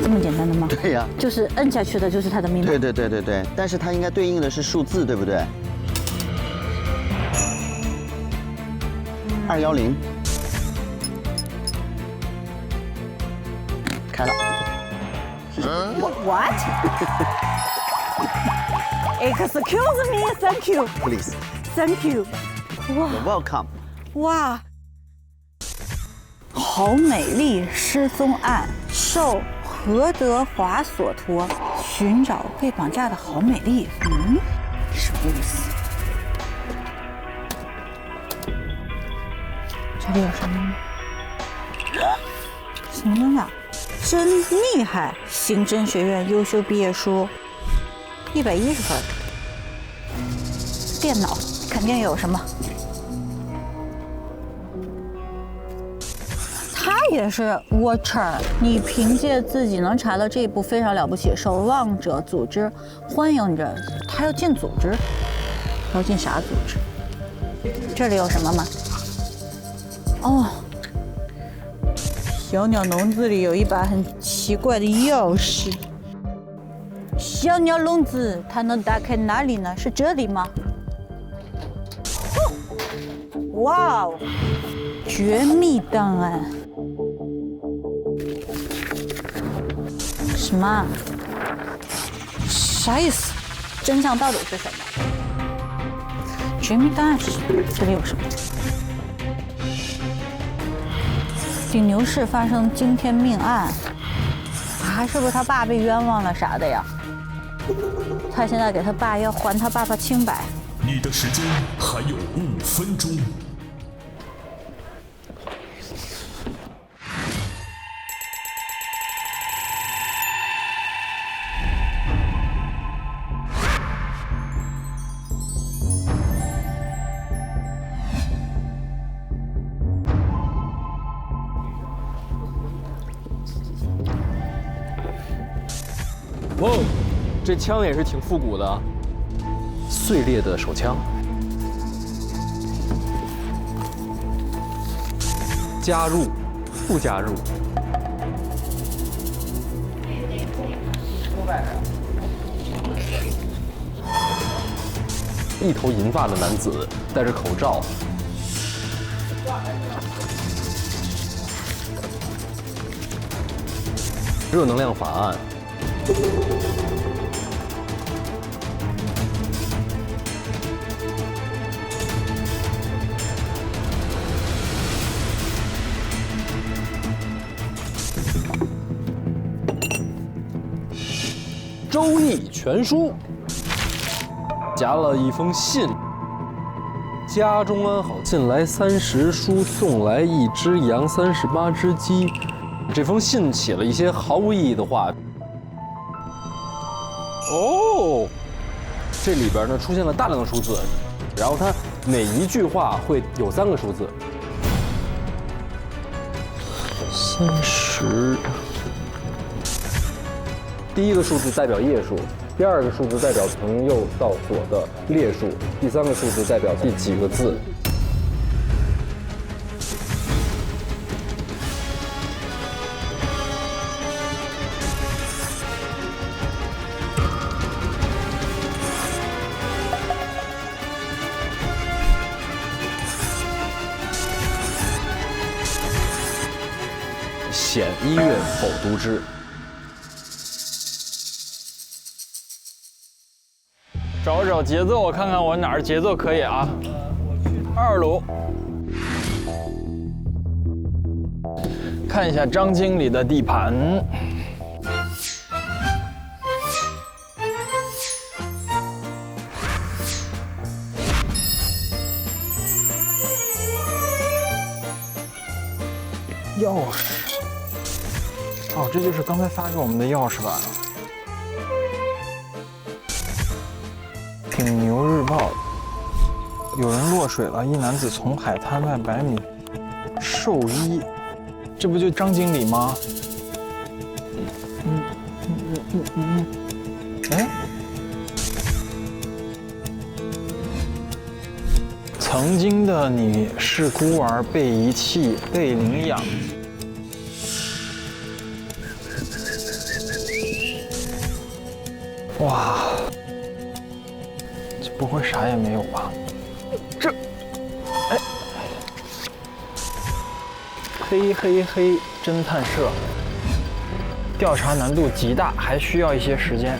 这么简单的吗？对呀，就是摁下去的就是他的密码。对，但是它应该对应的是数字，对不对？210，开了。What? Excuse me, thank you. Please. Thank you. 哇 Welcome. 哇！郝美丽失踪案受何德华所托，寻找被绑架的郝美丽。什么意思？这里有什么吗？什么东西啊？真厉害！刑侦学院优秀毕业书，110分。电脑肯定有什么？他也是 Watcher， 你凭借自己能查到这一步非常了不起。守望者组织欢迎着他要进组织，要进啥组织？这里有什么吗？哦，小鸟笼子里有一把很奇怪的钥匙。小鸟笼子它能打开哪里呢？是这里吗？哇哦，绝密档案。什么？啥意思？真相到底是什么？绝密档案是什么？这里有什么？顶牛市发生惊天命案，是不是他爸被冤枉了啥的呀？他现在给他爸要还他爸爸清白。你的时间还有5分钟。哇，这枪也是挺复古的，碎裂的手枪。加入，不加入。一头银发的男子戴着口罩。热能量法案。周易全书夹了一封信，家中安好，近来30书，送来1只羊，38只鸡。这封信写了一些毫无意义的话。哦，这里边呢出现了大量的数字，然后它每一句话会有3个数字。30。第一个数字代表页数，第2个数字代表从右到左的列数，第3个数字代表第几个字。显医院否读之。找节奏，我看看我哪儿节奏可以啊。2楼，看一下张经理的地盘。钥匙，哦，这就是刚才发给我们的钥匙吧？顶牛日报，有人落水了，一男子从海滩外100米兽医，这不就张经理吗？哎，曾经的你是孤儿，被遗弃，被领养。哇，这不会啥也没有吧？这，哎，嘿嘿嘿，侦探社，调查难度极大，还需要一些时间。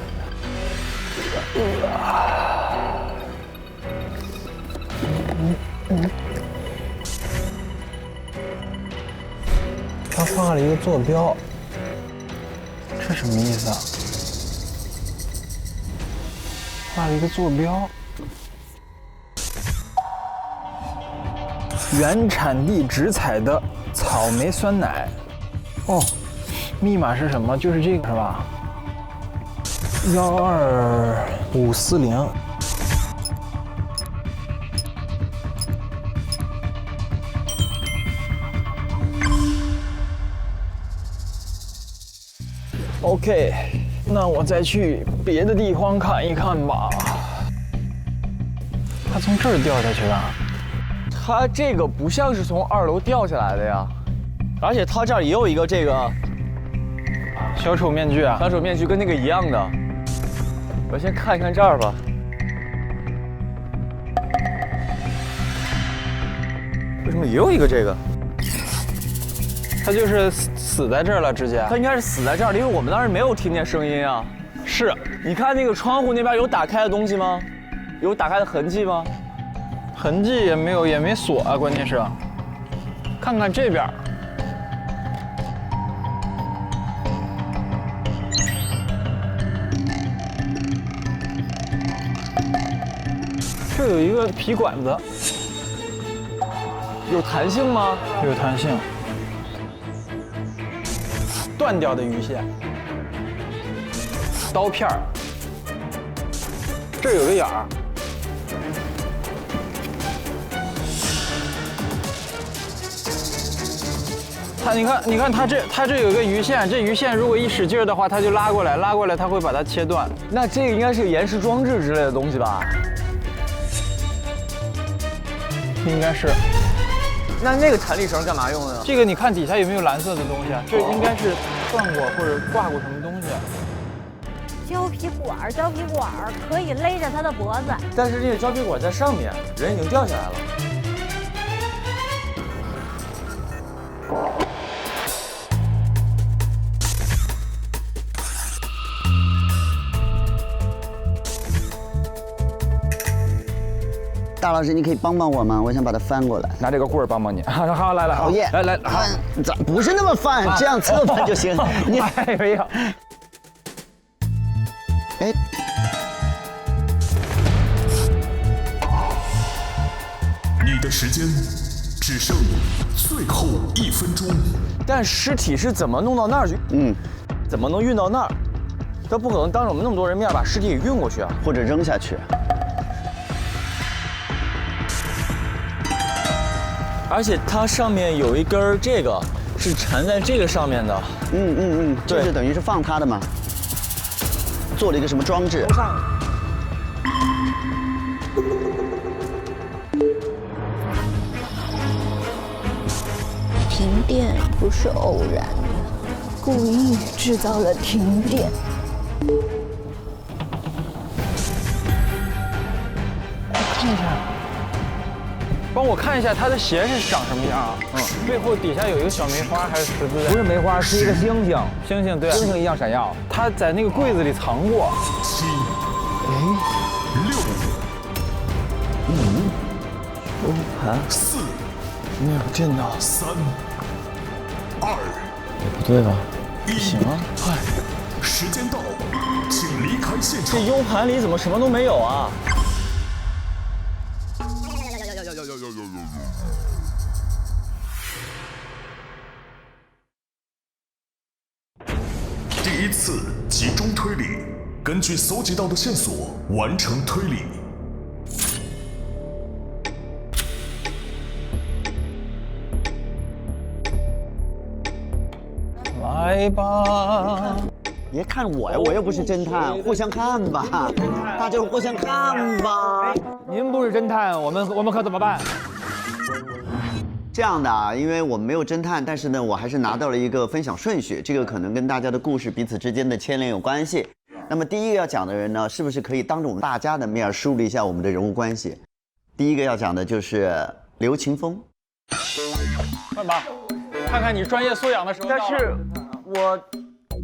他画了一个坐标，这什么意思啊？画了一个坐标，原产地直采的草莓酸奶。哦，密码是什么？就是这个是吧？12540。OK， 那我再去别的地方看一看吧。他从这儿掉下去的？他这个不像是从2楼掉下来的呀，而且他这儿也有一个这个小丑面具啊，小丑面具跟那个一样的。我先看一看这儿吧。为什么也有一个这个？他就是死在这儿了，直接。他应该是死在这儿了，因为我们当时没有听见声音啊。是，你看那个窗户那边有打开的东西吗？有打开的痕迹吗？痕迹也没有，也没锁啊，关键是。看看这边。这有一个皮管子，有弹性吗？有弹性。断掉的鱼线，刀片儿，这儿有个眼儿，你看它这有个鱼线，这鱼线如果一使劲的话，它就拉过来，它会把它切断。那这个应该是延时装置之类的东西吧？应该是。那个弹力绳干嘛用的呢？这个你看底下有没有蓝色的东西啊？这应该是转过或者挂过什么东西。胶皮管可以勒着他的脖子，但是这个胶皮管在上面，人已经掉下来了。大老师，你可以帮帮我吗？我想把它翻过来，拿这个棍儿帮帮你。好，来，讨厌，来，好，咋不是那么翻？这样侧翻就行。你没有。哎，你的时间只剩最后1分钟。但尸体是怎么弄到那儿去？怎么能运到那儿？他不可能当着我们那么多人面把尸体给运过去啊，或者扔下去。而且它上面有一根儿，这个是缠在这个上面的。这是等于是放它的嘛，做了一个什么装置？停电不是偶然的，故意制造了停电。看一下。帮我看一下它的鞋是长什么样啊？背后底下有一个小梅花还是十字？不是梅花，是一个星星。星星对，星星一样闪耀。它在那个柜子里藏过。7、6、5、4，没有电脑。3、2，不对吧？不行啊！哎，时间到，请离开现场。这 U 盘里怎么什么都没有啊？第一次集中推理，根据搜集到的线索完成推理。来吧！别看我呀，我又不是侦探，互相看吧，大家互相看吧。您不是侦探，我们可怎么办？这样的啊，因为我们没有侦探，但是呢，我还是拿到了一个分享顺序，这个可能跟大家的故事彼此之间的牵连有关系。那么第一个要讲的人呢，是不是可以当着我们大家的面梳理一下我们的人物关系？第一个要讲的就是刘秦峰。快吧，看看你专业素养的时候到了。但是我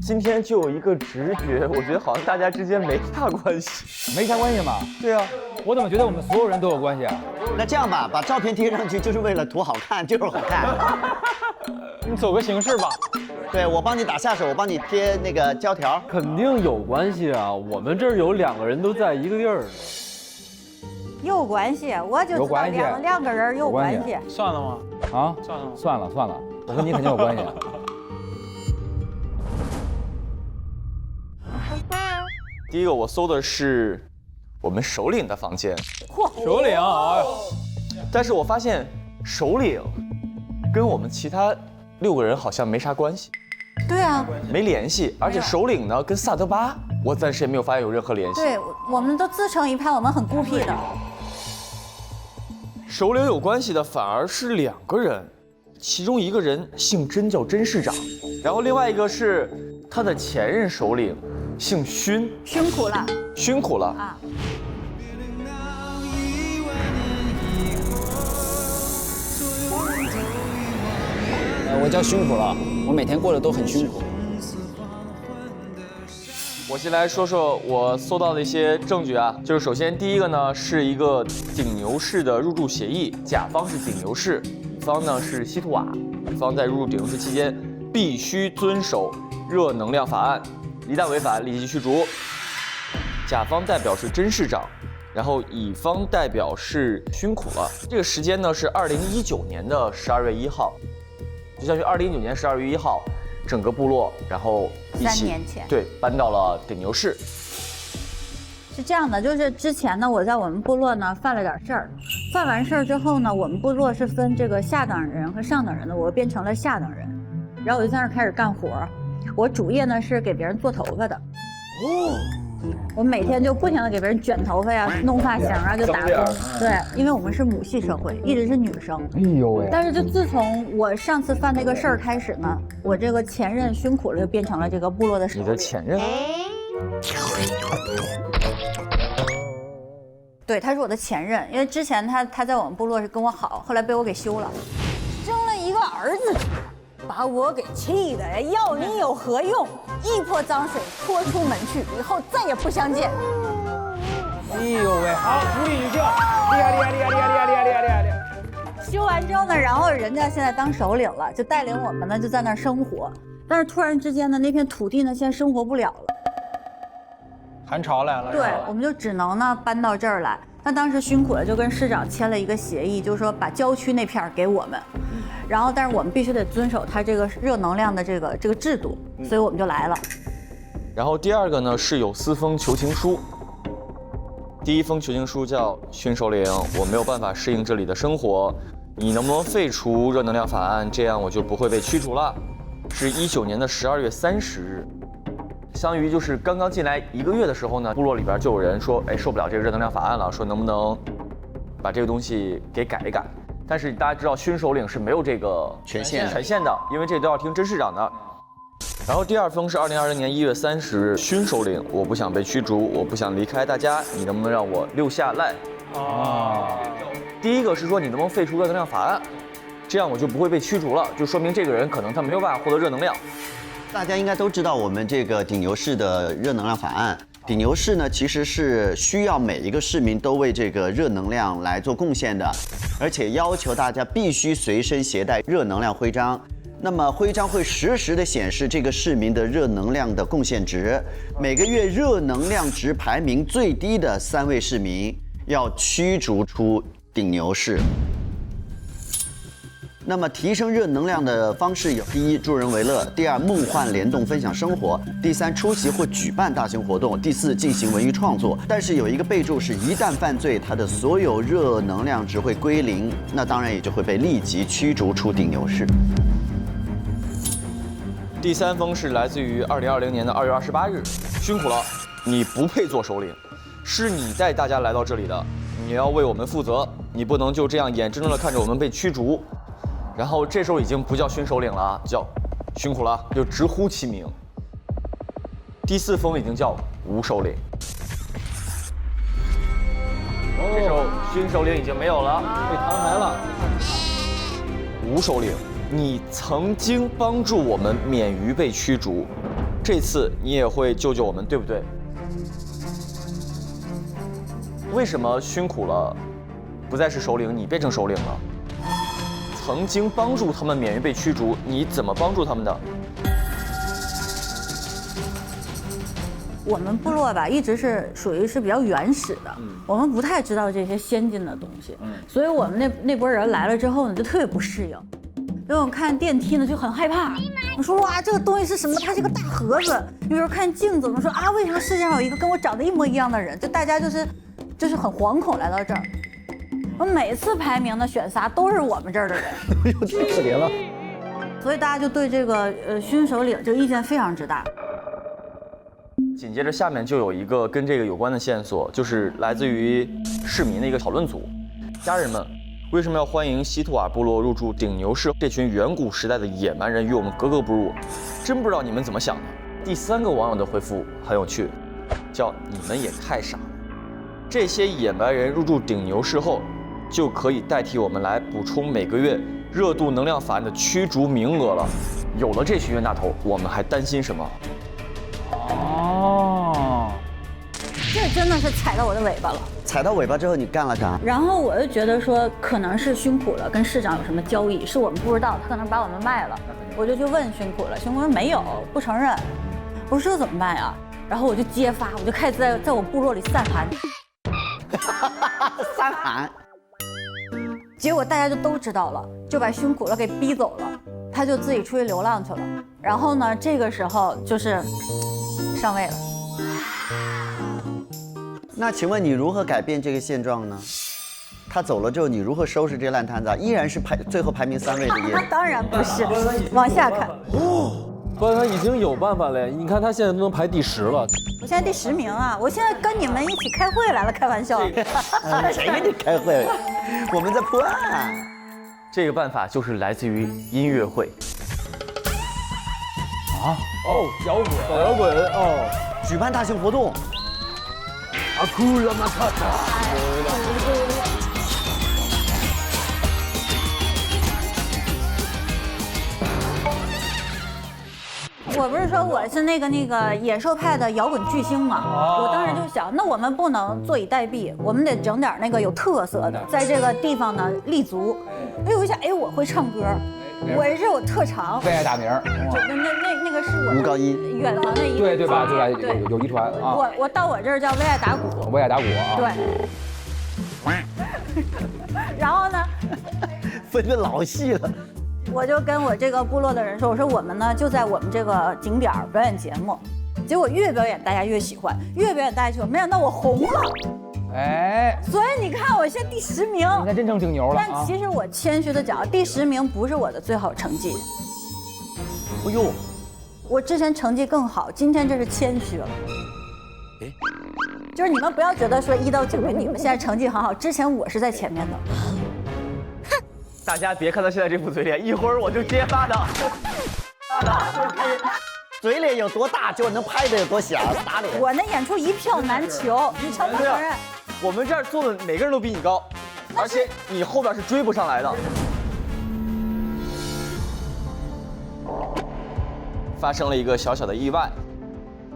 今天就有一个直觉，我觉得好像大家之间没啥关系。没啥关系嘛？对啊，我怎么觉得我们所有人都有关系啊？那这样吧，把照片贴上去就是为了图好看，就是好看。你走个形式吧。对，我帮你打下手，我帮你贴那个胶条。肯定有关系啊！我们这儿有2个人都在一个地儿。有关系，我就知道两个人有关系。算了吗？啊，算了，我跟你肯定有关系。第一个我搜的是我们首领的房间。首领啊！但是我发现首领跟我们其他6个人好像没啥关系。对啊，没联系，而且首领呢跟萨德巴，我暂时也没有发现有任何联系。对，我们都自成一派，我们很孤僻的。首领有关系的反而是2个人，其中一个人姓甄，叫甄市长，然后另外一个是他的前任首领，姓勋。辛苦了。辛苦了啊！我叫辛苦了，我每天过得都很辛苦。我先来说说我搜到的一些证据啊，就是首先第一个呢是一个顶牛市的入住协议，甲方是顶牛市，乙方呢是西图瓦，乙方在入住顶牛市期间必须遵守热能量法案，一旦违反立即驱逐。甲方代表是甄市长，然后乙方代表是辛苦了。这个时间呢是2019年的12月1号，就相当于2019年12月1号。整个部落，然后一起3年前对搬到了顶牛市。是这样的，就是之前呢，我在我们部落呢犯了点事儿，犯完事儿之后呢，我们部落是分这个下等人和上等人的，我变成了下等人，然后我就在那儿开始干活。我主业呢是给别人做头发的。我每天就不停的给别人卷头发呀、弄发型啊，就打工。对，因为我们是母系社会，一直是女生。哎呦喂！但是就自从我上次犯那个事儿开始呢，我这个前任辛苦了，就变成了这个部落的首领。你的前任？对，他是我的前任，因为之前他在我们部落是跟我好，后来被我给休了，生了一个儿子。把我给气的，要你有何用？一泼脏水泼出门去，以后再也不相见。哎呦喂，好，独立女性，厉害！修完之后呢，然后人家现在当首领了，就带领我们呢就在那儿生活。但是突然之间呢，那片土地呢现在生活不了了，寒潮来了。对，我们就只能呢搬到这儿来。那当时辛苦了，就跟市长签了一个协议，就是说把郊区那片给我们，然后但是我们必须得遵守他这个热能量的这个制度，所以我们就来了。然后第二个呢是有4封求情书，第1封求情书叫勋首领，我没有办法适应这里的生活，你能不能废除热能量法案，这样我就不会被驱逐了。是19年的12月30日。相当于就是刚刚进来1个月的时候呢，部落里边就有人说，哎，受不了这个热能量法案了，说能不能把这个东西给改一改。但是大家知道，勋首领是没有这个权限的，因为这都要听甄市长的。然后第2封是2020年1月30日，勋首领，我不想被驱逐，我不想离开大家，你能不能让我留下来？第一个是说你能不能废除热能量法案，这样我就不会被驱逐了，就说明这个人可能他没有办法获得热能量。大家应该都知道我们这个顶牛市的热能量法案。顶牛市呢，其实是需要每一个市民都为这个热能量来做贡献的，而且要求大家必须随身携带热能量徽章。那么徽章会实时的显示这个市民的热能量的贡献值。每个月热能量值排名最低的3位市民要驱逐出顶牛市。那么提升热能量的方式有：第1，助人为乐；第2，梦幻联动分享生活；第3，出席或举办大型活动；第4，进行文艺创作。但是有一个备注是，一旦犯罪，他的所有热能量值会归零，那当然也就会被立即驱逐出顶牛市。第3封是来自于2020年的2月28日，辛苦了，你不配做首领，是你带大家来到这里的，你要为我们负责，你不能就这样眼睁睁地看着我们被驱逐。然后这时候已经不叫勋首领了，叫辛苦了，就直呼其名。第4封已经叫吴首领。这时候勋首领已经没有了，被弹劾了。吴首领，你曾经帮助我们免于被驱逐，这次你也会救救我们，对不对？为什么勋苦了，不再是首领，你变成首领了？曾经帮助他们免于被驱逐，你怎么帮助他们的？我们部落吧，一直是属于是比较原始的，我们不太知道这些先进的东西，所以我们那波人来了之后呢，就特别不适应。因为我看电梯呢就很害怕，我说哇，这个东西是什么？它是个大盒子。有时候看镜子，我说啊，为什么世界上有一个跟我长得一模一样的人？就大家就是很惶恐来到这儿。我每次排名的选仨都是我们这儿的人，哎呦，太可怜了。所以大家就对这个勋首领这个意见非常之大。紧接着下面就有一个跟这个有关的线索，就是来自于市民的一个讨论组。家人们，为什么要欢迎西图尔部落入驻顶牛市？这群远古时代的野蛮人与我们格格不入，真不知道你们怎么想的。第3个网友的回复很有趣，叫你们也太傻了。这些野蛮人入驻顶牛市后，就可以代替我们来补充每个月热度能量法案的驱逐名额了。有了这群冤大头，我们还担心什么？哦，这真的是踩到我的尾巴了。踩到尾巴之后，你干了啥？然后我就觉得说，可能是勋苦了跟市长有什么交易，是我们不知道，他可能把我们卖了。我就去问勋苦了，勋苦说没有，不承认。我说这怎么办呀？然后我就揭发，我就开始在我部落里散函。散函。结果大家就都知道了，就把勋苦了给逼走了，他就自己出去流浪去了。然后呢，这个时候就是上位了。那请问你如何改变这个现状呢？他走了之后，你如何收拾这烂摊子？依然是最后排名3位的耶？当然不是，往下看。不，他已经有办法了。你看他现在都能排第10了。我现在第10名啊！我现在跟你们一起开会来了，开玩笑。谁跟你开会？我们在破案。这个办法就是来自于音乐会。啊？哦，摇滚，搞摇滚哦，举办大型活动。阿库拉马卡塔。我不是说我是那个野兽派的摇滚巨星嘛？我当时就想，那我们不能坐以待毙，我们得整点那个有特色的，在这个地方呢立足。哎，我想，哎，我会唱歌，我这是我特长。为爱打鸣。那个是我吴高一远房的一个。对吧？有遗传啊。我到我这儿叫为爱打鼓。为爱打鼓啊。对。然后呢？分得老细了。我就跟我这个部落的人说，我说我们呢就在我们这个景点表演节目，结果越表演大家越喜欢，越表演大家喜欢，没想到我红了，哎，所以你看我现在第10名，你看真成顶牛了。但其实我谦虚的讲，第10名不是我的最好成绩。哎呦，我之前成绩更好，今天这是谦虚了。就是你们不要觉得说1到9名你们现在成绩很好，之前我是在前面的。大家别看他现在这副嘴脸，一会儿我就揭发他。嘴脸有多大，就能拍的有多小，打脸。我那演出一票难求，你承不承认？我们这儿坐的每个人都比你高，而且你后边是追不上来的。发生了一个小小的意外，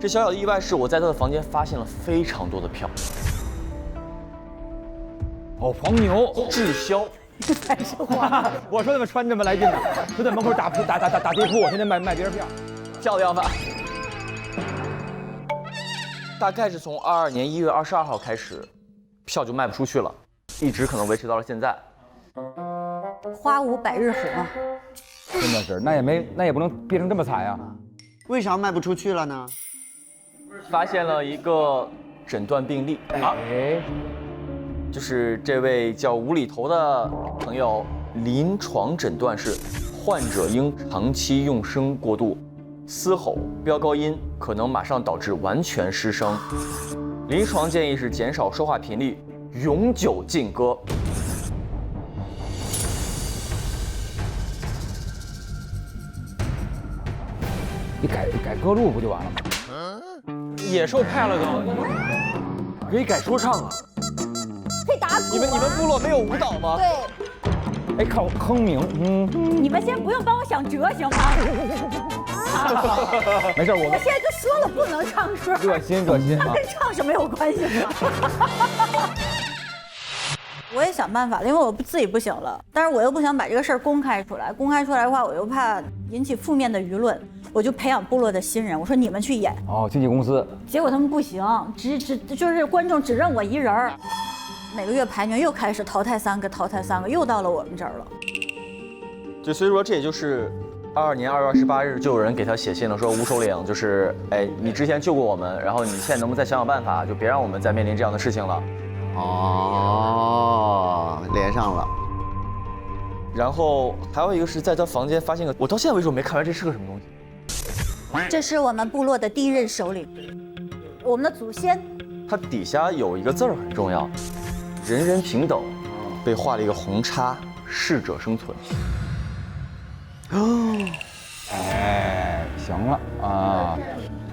这小小的意外是我在他的房间发现了非常多的票。哦，黄牛滞销。才是话。我说怎么穿这么来劲呢？就在门口打地铺，天天卖别人票，漂亮吧？大概是从22年1月22号开始，票就卖不出去了，一直可能维持到了现在。花无百日红啊！真的是，那也不能憋成这么惨呀。为啥卖不出去了呢？发现了一个诊断病例啊。就是这位叫无厘头的朋友，临床诊断是患者因长期用声过度、嘶吼、飙高音，可能马上导致完全失声。临床建议是减少说话频率，永久禁歌。你改歌路不就完了吗？野兽派了都，可以改说唱啊。可以打鼓。你们部落没有舞蹈吗？对。哎，靠哼鸣，你们先不用帮我想辙行吗？没事，我现在就说了不能唱歌，热心它跟唱什么有关系吗？我也想办法了，因为我自己不行了，但是我又不想把这个事儿公开出来，公开出来的话，我又怕引起负面的舆论，我就培养部落的新人，我说你们去演。哦，经纪公司。结果他们不行，就是观众只认我一人儿。每个月排年又开始淘汰3个，淘汰3个，又到了我们这儿了。就所以说，这也就是22年2月28日就有人给他写信了，说吴首领就是哎，你之前救过我们，然后你现在能不能再想想办法，就别让我们再面临这样的事情了。哦，连上了。然后还有一个是在他房间发现个，我到现在为止我没看出来这是个什么东西。这是我们部落的第1任首领，我们的祖先。它底下有一个字儿很重要，人人平等，被画了一个红叉，适者生存。哦，哎，行了啊，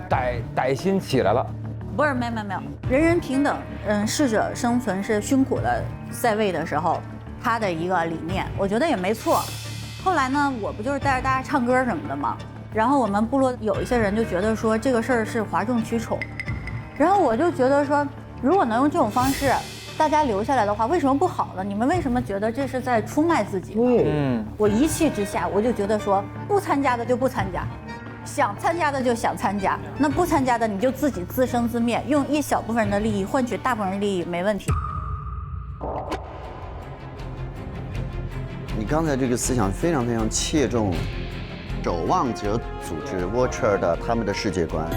歹心起来了。不是，没有，人人平等，适者生存是勋苦的在位的时候他的一个理念，我觉得也没错。后来呢，我不就是带着大家唱歌什么的吗？然后我们部落有一些人就觉得说这个事儿是哗众取宠，然后我就觉得说，如果能用这种方式大家留下来的话，为什么不好呢？你们为什么觉得这是在出卖自己？我一气之下，我就觉得说，不参加的就不参加。想参加的就想参加，那不参加的你就自己自生自灭，用一小部分人的利益换取大部分人的利益没问题。你刚才这个思想非常非常切中守望者组织 Watcher 的他们的世界观。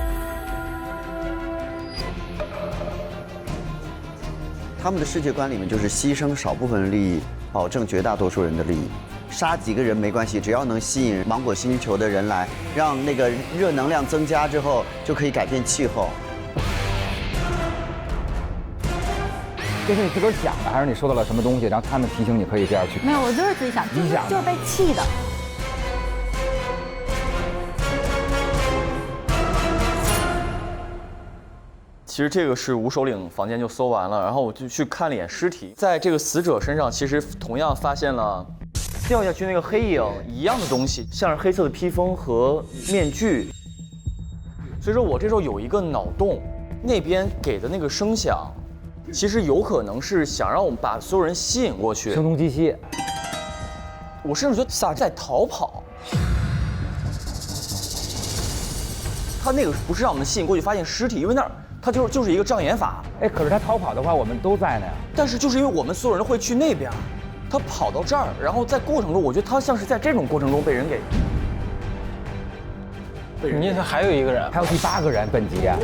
他们的世界观里面就是牺牲少部分人利益，保证绝大多数人的利益。杀几个人没关系，只要能吸引芒果星球的人来，让那个热能量增加之后，就可以改变气候。这是你自个儿想的，还是你收到了什么东西，然后他们提醒你可以这样去？没有，我就是自己想，就是被气的。其实这个是吴首领房间就搜完了，然后我就去看了一眼尸体，在这个死者身上，其实同样发现了掉下去那个黑影一样的东西，像是黑色的披风和面具。所以说我这时候有一个脑洞，那边给的那个声响，其实有可能是想让我们把所有人吸引过去。声东击西。我甚至觉得萨在逃跑。他那个不是让我们吸引过去发现尸体，因为那儿他就是一个障眼法。哎，可是他逃跑的话，我们都在呢呀。但是就是因为我们所有人会去那边，他跑到这儿，然后在过程中，我觉得他像是在这种过程中被人给。你看还有一个人，还有第8个人本集啊。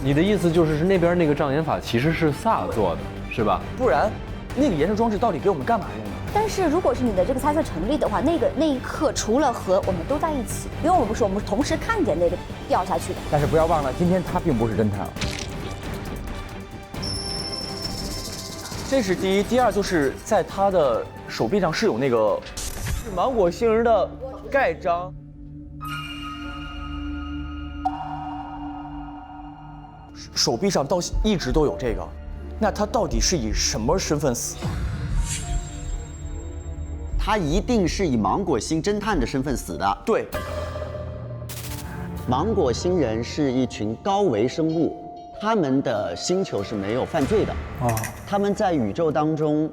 你的意思就是那边那个障眼法其实是萨做的，是吧？不然，那个延伸装置到底给我们干嘛用的？但是如果是你的这个猜测成立的话，那一刻除了和我们都在一起，因为我们不是我们同时看见那个掉下去的。但是不要忘了，今天他并不是侦探。这是第一，第二就是在他的手臂上是有那个是芒果星人的盖章。手臂上一直都有这个，那他到底是以什么身份死的？他一定是以芒果星侦探的身份死的。对，芒果星人是一群高维生物，他们的星球是没有犯罪的。他们在宇宙当中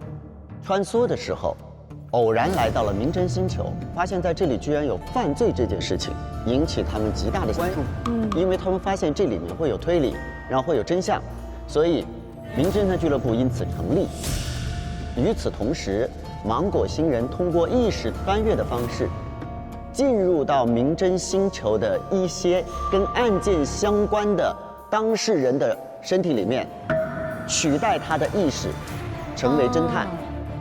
穿梭的时候，偶然来到了明真星球，发现在这里居然有犯罪这件事情，引起他们极大的关注。因为他们发现这里面会有推理，然后会有真相，所以名侦探俱乐部因此成立。与此同时，芒果星人通过意识穿越的方式，进入到明真星球的一些跟案件相关的当事人的身体里面，取代他的意识，成为侦探。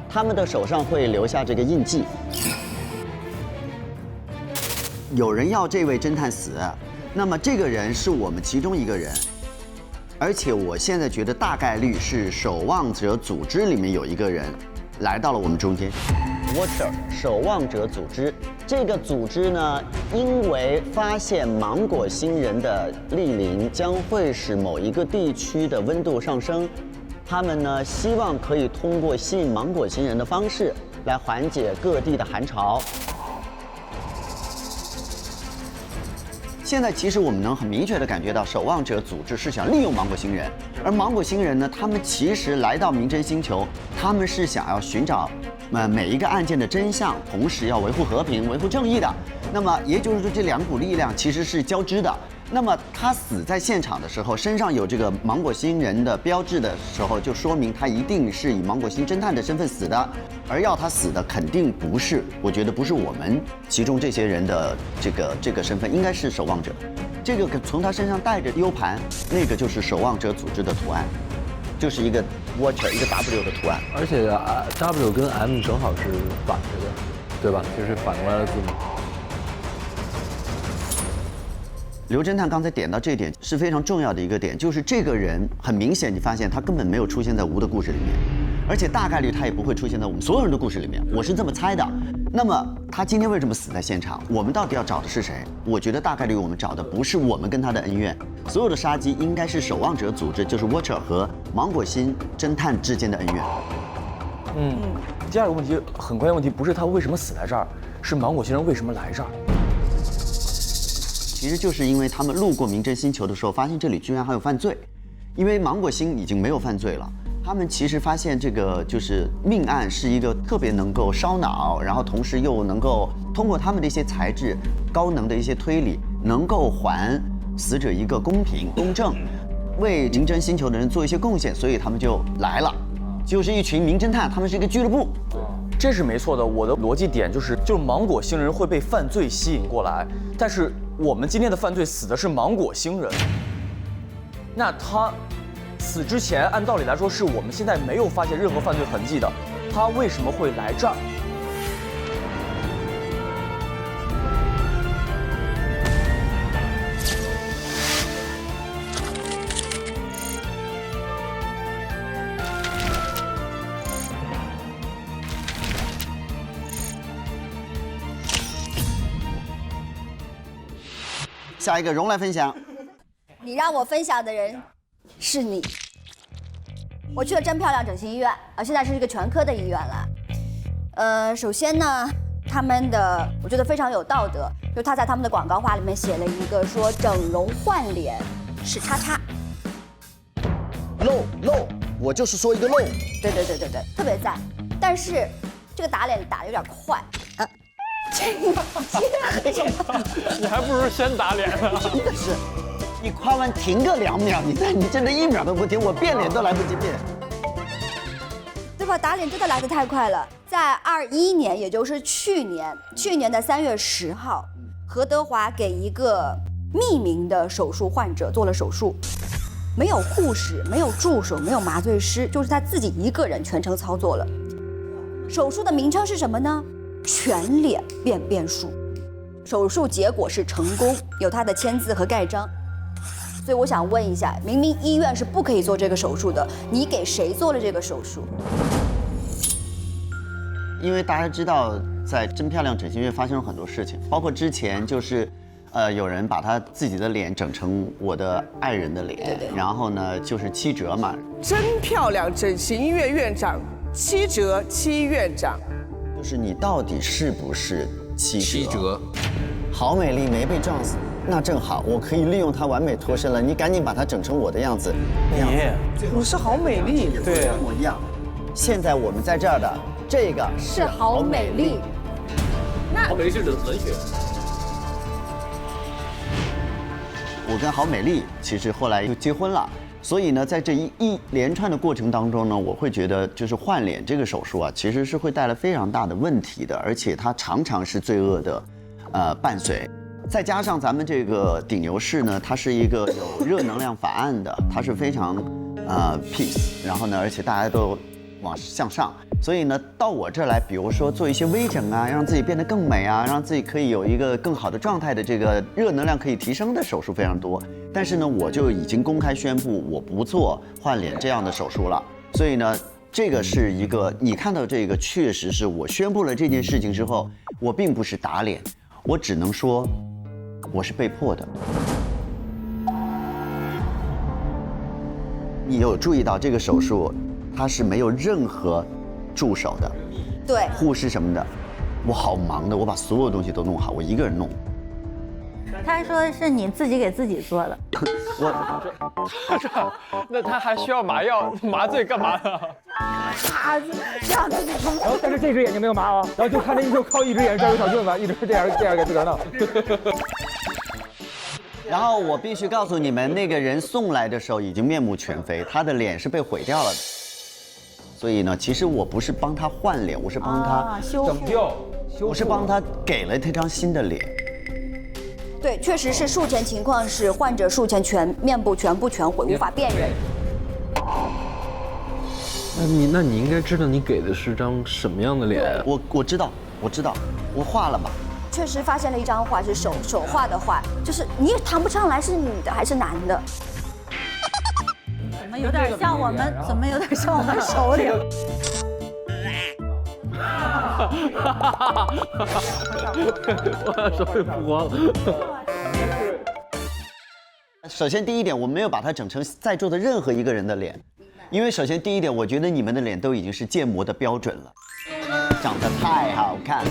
他们的手上会留下这个印记。有人要这位侦探死，那么这个人是我们其中一个人，而且我现在觉得大概率是守望者组织里面有一个人来到了我们中间。Watcher 守望者组织。这个组织呢，因为发现芒果星人的莅临将会使某一个地区的温度上升，他们呢希望可以通过吸引芒果星人的方式来缓解各地的寒潮。现在其实我们能很明确地感觉到，守望者组织是想利用芒果星人，而芒果星人呢，他们其实来到明真星球，他们是想要寻找每一个案件的真相，同时要维护和平、维护正义的。那么也就是说，这两股力量其实是交织的。那么他死在现场的时候，身上有这个芒果星人的标志的时候，就说明他一定是以芒果星侦探的身份死的。而要他死的肯定不是，我觉得不是我们其中这些人的这个身份，应该是守望者。这个从他身上带着 U 盘，那个就是守望者组织的图案，就是一个 Watcher 一个 W 的图案。而且 W 跟 M 正好是反着的，对吧？就是反过来的字母。刘侦探刚才点到这一点是非常重要的一个点，就是这个人很明显，你发现他根本没有出现在吴的故事里面，而且大概率他也不会出现在我们所有人的故事里面，我是这么猜的。那么他今天为什么死在现场？我们到底要找的是谁？我觉得大概率我们找的不是我们跟他的恩怨，所有的杀机应该是守望者组织，就是 Watcher 和芒果星侦探之间的恩怨。第二个问题很关键问题，不是他为什么死在这儿，是芒果星人为什么来这儿？其实就是因为他们路过明真星球的时候，发现这里居然还有犯罪，因为芒果星已经没有犯罪了。他们其实发现这个就是命案是一个特别能够烧脑，然后同时又能够通过他们的一些才智、高能的一些推理，能够还死者一个公平公正，为明真星球的人做一些贡献，所以他们就来了，就是一群名侦探，他们是一个俱乐部。这是没错的，我的逻辑点就是芒果星人会被犯罪吸引过来，但是我们今天的犯罪死的是芒果星人，那他死之前按道理来说是我们现在没有发现任何犯罪痕迹的，他为什么会来这儿？下一个荣来分享。你让我分享的人是你。我去了真漂亮整形医院，现在是一个全科的医院了。首先呢，他们的我觉得非常有道德，就他在他们的广告话里面写了一个说整容换脸是叉叉。漏，我就是说一个漏。对，特别赞。但是这个打脸打得有点快。你还不如先打脸呢。真的是，你夸完停个2秒，你真的1秒都不停，我变脸都来不及变，对吧？打脸真的来得太快了。在21年，也就是去年的3月10号，何德华给一个匿名的手术患者做了手术，没有护士，没有助手，没有麻醉师，就是他自己一个人全程操作了。手术的名称是什么呢？全脸变术，手术结果是成功，有他的签字和盖章。所以我想问一下，明明医院是不可以做这个手术的，你给谁做了这个手术？因为大家知道，在真漂亮整形院发生了很多事情，包括之前就是有人把他自己的脸整成我的爱人的脸，对，然后呢就是7折嘛。真漂亮整形医院院长7折，7院长。就是你到底是不是7折？好美丽没被撞死，那正好，我可以利用她完美脱身了。你赶紧把她整成我的样子。我是好美丽，对，一模一样。现在我们在这儿的这个是好美丽。好美丽是指文学。我跟郝美丽其实后来就结婚了。所以呢，在这一连串的过程当中呢，我会觉得就是换脸这个手术啊，其实是会带来非常大的问题的，而且它常常是罪恶的，伴随。再加上咱们这个顶牛市呢，它是一个有热能量法案的，它是非常peace， 然后呢，而且大家都向上，所以呢，到我这儿来，比如说做一些微整啊，让自己变得更美啊，让自己可以有一个更好的状态的这个热能量可以提升的手术非常多。但是呢，我就已经公开宣布我不做换脸这样的手术了。所以呢，这个是一个，你看到这个确实是我宣布了这件事情之后，我并不是打脸，我只能说我是被迫的。你有注意到这个手术，它是没有任何助手的，对，护士什么的，我好忙的，我把所有东西都弄好，我一个人弄。他说是你自己给自己做的。那他还需要麻药麻醉干嘛呢？这样子，然后但是这只眼睛没有麻哦，然后就看着就靠一只眼这儿有小镜子，一直这样给自个儿弄。然后我必须告诉你们，那个人送来的时候已经面目全非，他的脸是被毁掉了的。所以呢，其实我不是帮他换脸，我是帮他整救，我是帮他给了他张新的脸。对，确实是术前情况是患者术前面部全部全毁，无法辨认。那你应该知道你给的是张什么样的脸？我知道，我画了嘛。确实发现了一张画是手画的画，就是你也谈不上来是女的还是男的。怎么有点像我们？怎么有点像我们首领？我手里不光了。首先第一点，我没有把它整成在座的任何一个人的脸，因为首先第一点，我觉得你们的脸都已经是建模的标准了，长得太好看了。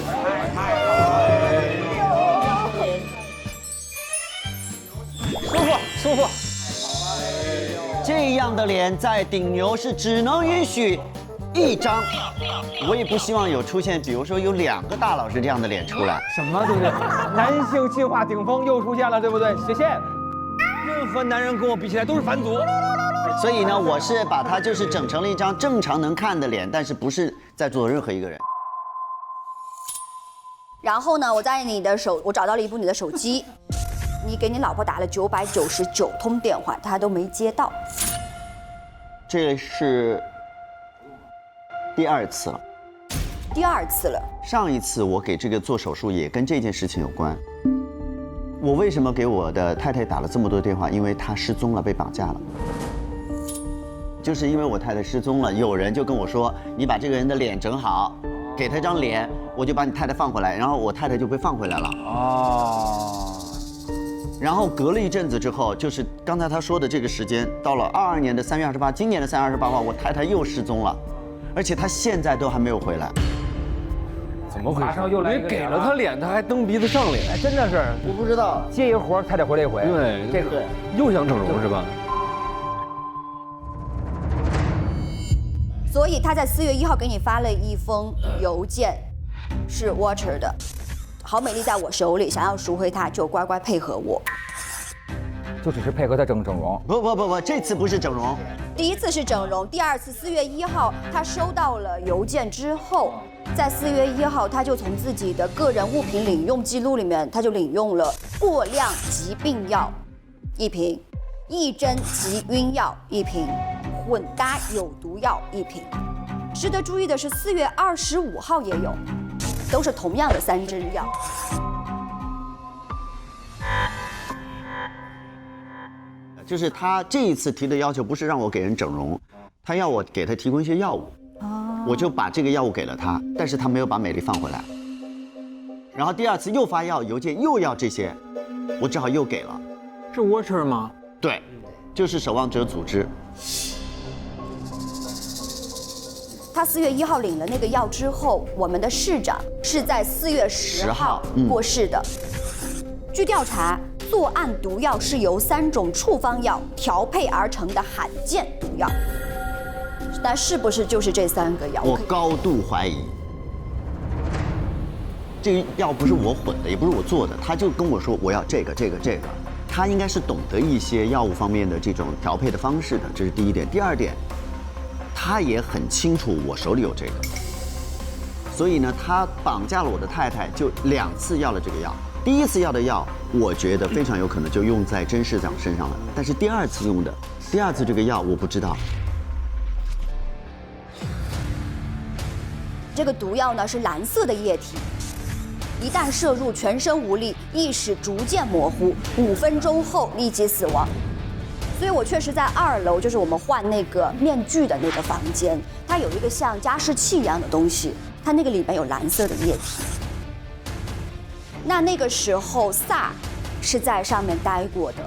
舒服。这样的脸在顶牛是只能允许一张，我也不希望有出现，比如说有2个大老师这样的脸出来。什么对不对？男性进化顶峰又出现了，对不对？谢谢。任何男人跟我比起来都是反祖。所以呢，我是把它就是整成了一张正常能看的脸，但是不是在座的任何一个人。然后呢，我找到了一部你的手机，你给你老婆打了999通电话，她都没接到。这是第2次了。第2次了。上一次我给这个做手术也跟这件事情有关。我为什么给我的太太打了这么多电话？因为她失踪了，被绑架了。就是因为我太太失踪了，有人就跟我说：“你把这个人的脸整好，给他张脸，我就把你太太放回来。”然后我太太就被放回来了。哦。然后隔了一阵子之后，就是刚才他说的这个时间，到了22年的3月28，今年的3月28号，我太太又失踪了，而且她现在都还没有回来。怎么回事？马上又来一个你给了他脸，他还蹬鼻子上脸，哎，真的是，我不知道。接一个活他得回来一回。对，这个又想整容是吧？所以他在4月1号给你发了一封邮件，是 Watcher 的。好美丽在我手里，想要赎回它就乖乖配合我。就只是配合他整容。不，这次不是整容。第1次是整容，第2次4月1号他收到了邮件之后，在4月1号他就从自己的个人物品领用记录里面，他就领用了过量疾病药1瓶、抑针及晕药1瓶、混搭有毒药1瓶。值得注意的是，4月25号也有，都是同样的3针药。就是他这一次提的要求不是让我给人整容，他要我给他提供一些药物，我就把这个药物给了他，但是他没有把美丽放回来。然后第2次又发邮件又要这些，我只好又给了。是 Watcher 吗？对，就是守望者组织。他4月1号领了那个药之后，我们的市长是在4月10号过世的。据调查，作案毒药是由3种处方药调配而成的罕见毒药。那是不是就是这3个药？我高度怀疑。这个药不是我混的，也不是我做的，他就跟我说我要这个。他应该是懂得一些药物方面的这种调配的方式的，这是第1点。第2点，他也很清楚我手里有这个，所以呢，他绑架了我的太太，就2次要了这个药。第1次要的药，我觉得非常有可能就用在甄市长身上了，但是第2次用的，第2次这个药我不知道。这个毒药呢是蓝色的液体，一旦摄入，全身无力，意识逐渐模糊，5分钟后立即死亡。所以我确实在2楼，就是我们换那个面具的那个房间，它有一个像加湿器一样的东西，它那个里面有蓝色的液体。那个时候萨是在上面待过的。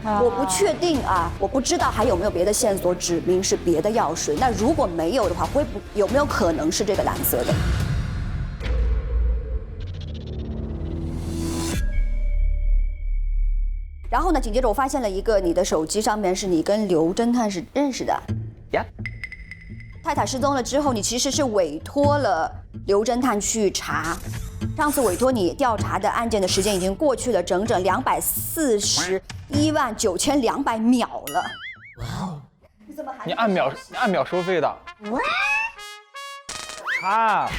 我不确定啊，我不知道还有没有别的线索指明是别的药水。那如果没有的话，有没有可能是这个蓝色的？然后呢，紧接着我发现了一个，你的手机上面是你跟刘侦探是认识的呀。太太失踪了之后，你其实是委托了刘侦探去查。上次委托你调查的案件的时间已经过去了整整2419200秒了。哇！你按秒收费的？查，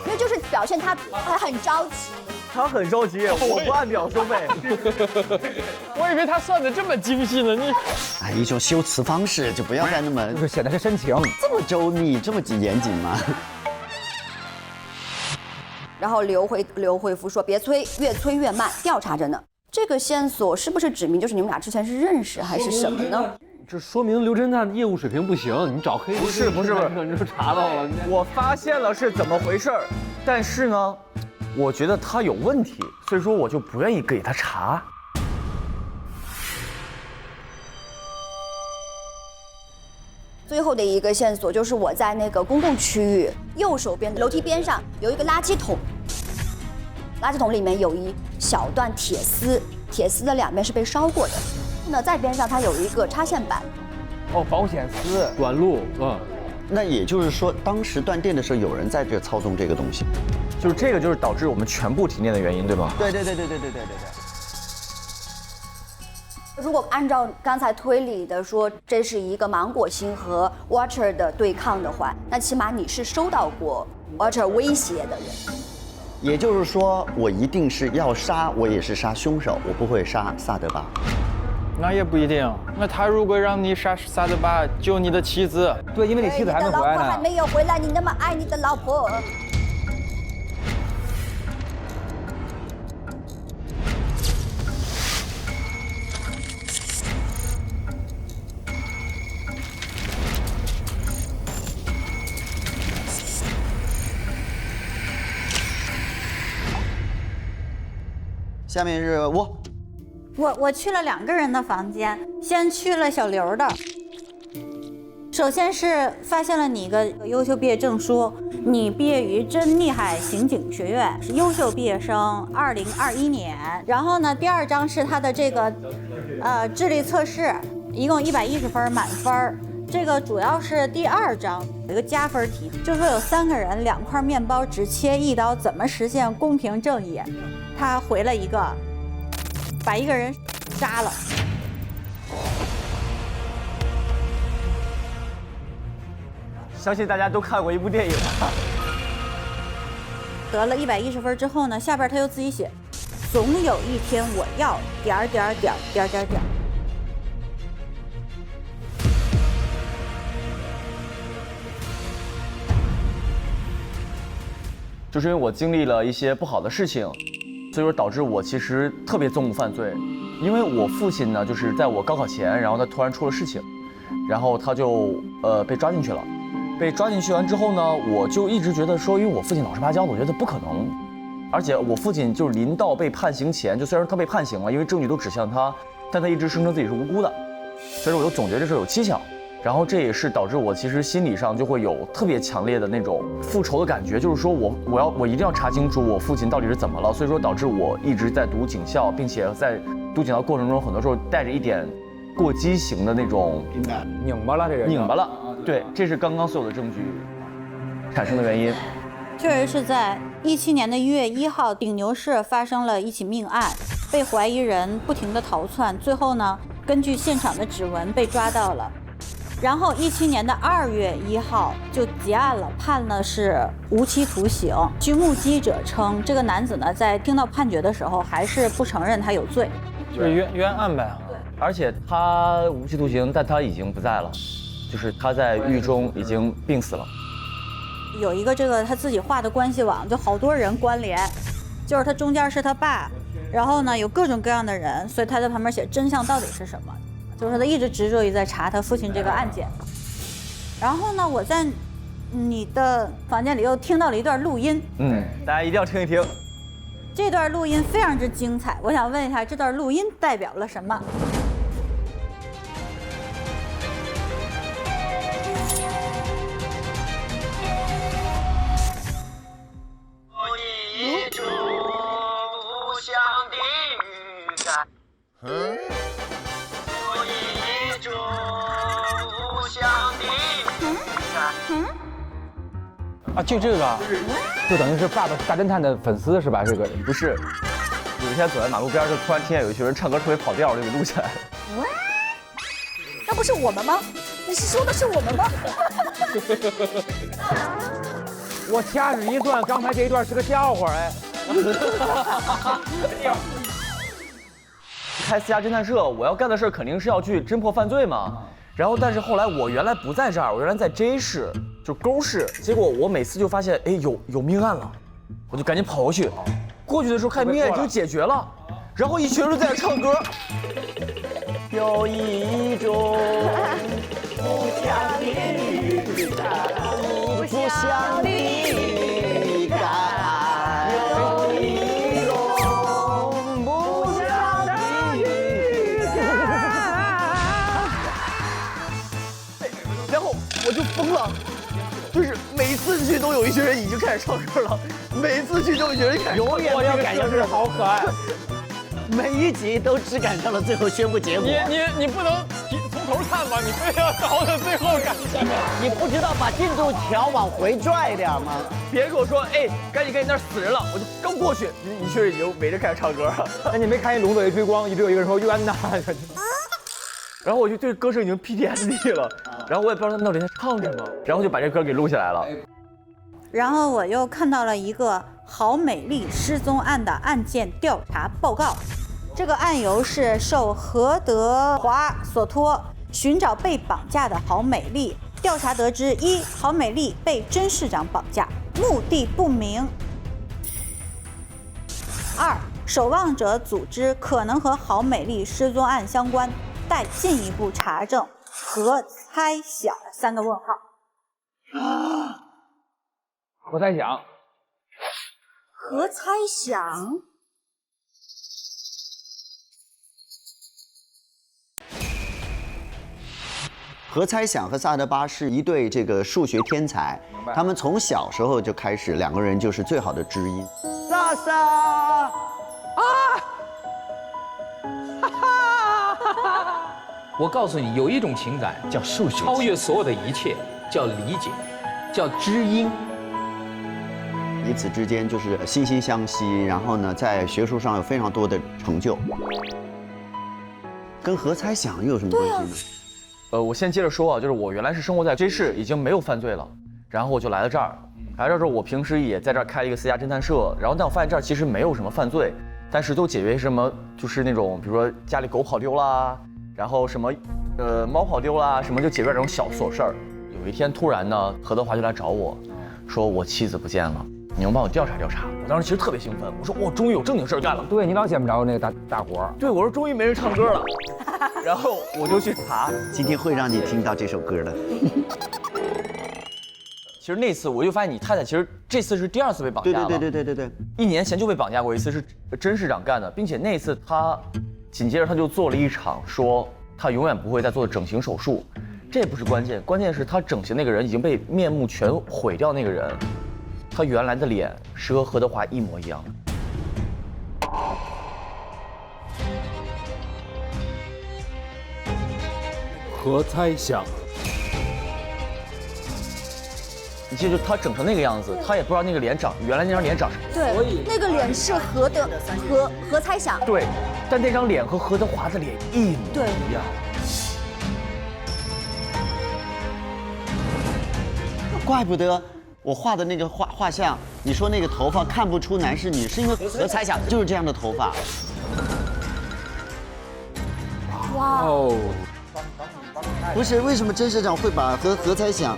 因为就是表现他很着急。他很着急，我不按秒收费。我以为他算的这么精细呢，你。啊，一种修辞方式，就不要再那么，就是显得是深情，这么周密，这么严谨吗？然后刘回复说：“别催，越催越慢，调查着呢。”这个线索是不是指明就是你们俩之前是认识还是什么呢？这说明刘侦探业务水平不行，你找黑不是，你就查到了。我发现了是怎么回事，但是呢，我觉得他有问题，所以说我就不愿意给他查。最后的一个线索就是我在那个公共区域右手边的楼梯边上有一个垃圾桶，垃圾桶里面有一小段铁丝，铁丝的两边是被烧过的。那在边上它有一个插线板，哦，保险丝、短路，那也就是说，当时断电的时候有人在这操纵这个东西，就是这个就是导致我们全部停电的原因，对吧？对。如果按照刚才推理的说，这是一个芒果星和 Watcher 的对抗的话，那起码你是收到过 Watcher 威胁的人。也就是说，我一定是要杀，我也是杀凶手，我不会杀萨德巴。那也不一定。那他如果让你杀萨德巴，救你的妻子，对，因为你妻子还没回来呢。你的老婆还没有回来，你那么爱你的老婆。下面是我去了2个人的房间，先去了小刘的。首先是发现了你一个优秀毕业证书，你毕业于真厉害刑警学院，是优秀毕业生，2021年。然后呢，第2张是他的这个智力测试，一共110分满分。这个主要是第2章有一个加分题，就是说有3个人2块面包只切1刀，怎么实现公平正义？他回了一个，把一个人杀了。相信大家都看过一部电影。得了110分之后呢，下边他又自己写，总有一天我要点。就是因为我经历了一些不好的事情，所以说导致我其实特别憎恶犯罪。因为我父亲呢，就是在我高考前，然后他突然出了事情，然后他就被抓进去了。被抓进去完之后呢，我就一直觉得说，因为我父亲老实巴交的，我觉得不可能。而且我父亲就是临到被判刑前，就虽然他被判刑了，因为证据都指向他，但他一直声称自己是无辜的。所以说我就总觉得这事有蹊跷。然后这也是导致我其实心理上就会有特别强烈的那种复仇的感觉，就是说我一定要查清楚我父亲到底是怎么了。所以说导致我一直在读警校，并且在读警校过程中，很多时候带着一点过激型的那种拧巴了，这人拧巴了。对，这是刚刚所有的证据产生的原因。确实是在17年的1月1号，顶牛市发生了一起命案，被怀疑人不停地逃窜，最后呢，根据现场的指纹被抓到了。然后17年的2月1号就结案了，判了是无期徒刑。据目击者称，这个男子呢，在听到判决的时候还是不承认他有罪，就是冤案呗。对，而且他无期徒刑，但他已经不在了，就是他在狱中已经病死了。有一个这个他自己画的关系网，就好多人关联，就是他中间是他爸，然后呢有各种各样的人，所以他在旁边写真相到底是什么。就是他一直执着于在查他父亲这个案件。然后呢，我在你的房间里又听到了一段录音。大家一定要听一听。这段录音非常之精彩，我想问一下，这段录音代表了什么？一种无相的预感，有一种无相的预感。啊，就这个，就等于是《爸爸大侦探》的粉丝是吧？这个不是，有一天走在马路边，就突然听见有一群人唱歌特别跑调，就给录下来了。那不是我们吗？你是说的是我们吗？我掐指一算，刚才这一段是个笑话哎。开私家侦探社，我要干的事儿肯定是要去侦破犯罪嘛。然后，但是后来我原来不在这儿，我原来在 J 市，就沟市。结果我每次就发现，哎，有命案了，我就赶紧跑过去。过去的时候看命案已经解决了，然后一群人在那唱歌。有一种不祥的预感，不祥的预感，有一种不祥的预感。然后我就疯了，就是每一次去都有一群人已经开始唱歌了，每一次去都有一群人开始唱歌，永远没有赶上是好可爱。每一集都只赶上了最后宣布结果。你不能从头看吧？你非要倒到最后赶上。你不知道把进度条往回拽点吗？别人跟我说，哎，赶紧那儿死人了，我就刚过去，一群人已经围着开始唱歌了。那你没看见龙嘴一追光，一直有一个人说冤呐。然后我就对歌声已经 PTSD 了，然后我也不知道他们到底在唱什么，然后就把这歌给录下来了。然后我又看到了一个郝美丽失踪案的案件调查报告。这个案由是受何德华所托，寻找被绑架的郝美丽。调查得知，一，郝美丽被甄市长绑架，目的不明；二，守望者组织可能和郝美丽失踪案相关，待进一步查证。何猜想？3个问号。我在想，何猜想？何猜想和萨德巴是一对这个数学天才，他们从小时候就开始，两个人就是最好的知音。萨萨啊！我告诉你，有一种情感叫数学，超越所有的一切，叫理解，叫知音。彼此之间就是惺惺相惜，然后呢，在学术上有非常多的成就。跟何猜想又有什么关系呢？我先接着说啊，就是我原来是生活在 J 市，已经没有犯罪了，然后我就来了这儿。来这儿之后，我平时也在这儿开了一个私家侦探社，然后但我发现这儿其实没有什么犯罪，但是都解决什么，就是那种比如说家里狗跑丢啦，然后什么猫跑丢啦，什么就解决这种小琐事儿。有一天突然呢，何德华就来找我，说我妻子不见了，你能帮我调查调查？我当时其实特别兴奋，我说我终于有正经事儿干了。对你老捡不着那个大活儿。对，我说终于没人唱歌了，然后我就去查，今天会让你听到这首歌的。其实那次我就发现你太太其实这次是第2次被绑架了。对。1年前就被绑架过一次，是甄市长干的，并且那次他紧接着他就做了一场说他永远不会再做的整形手术。这不是关键，关键是他整形那个人已经被面目全毁掉，那个人他原来的脸是和何德华一模一样的。何猜想？你记住，他整成那个样子，他也不知道那个脸原来那张脸长什么。对，那个脸是何猜想。对，但那张脸和何德华的脸一模一样。怪不得我画的那个画像，你说那个头发看不出男是女，是因为何猜想就是这样的头发。哇哦，不是，为什么甄市长会把何猜想？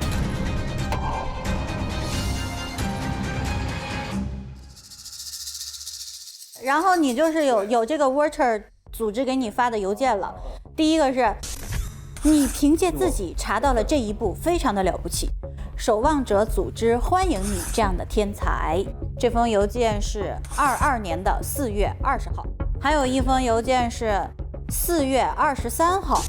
然后你就是有这个 Watcher 组织给你发的邮件了。第一个是你凭借自己查到了这一步，非常的了不起。守望者组织欢迎你这样的天才。这封邮件是22年的4月20号，还有一封邮件是4月23号。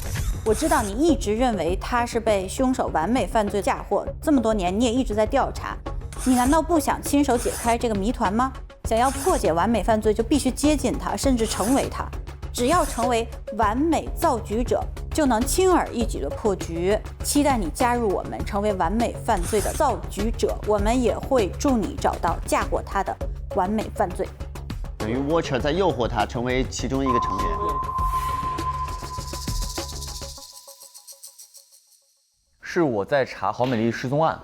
我知道你一直认为他是被凶手完美犯罪嫁祸，这么多年你也一直在调查，你难道不想亲手解开这个谜团吗？想要破解完美犯罪，就必须接近他，甚至成为他。只要成为完美造局者，就能轻而易举的破局。期待你加入我们，成为完美犯罪的造局者。我们也会助你找到嫁祸他的完美犯罪。等于 Watcher 在诱惑他成为其中一个成员。是我在查郝美丽失踪案。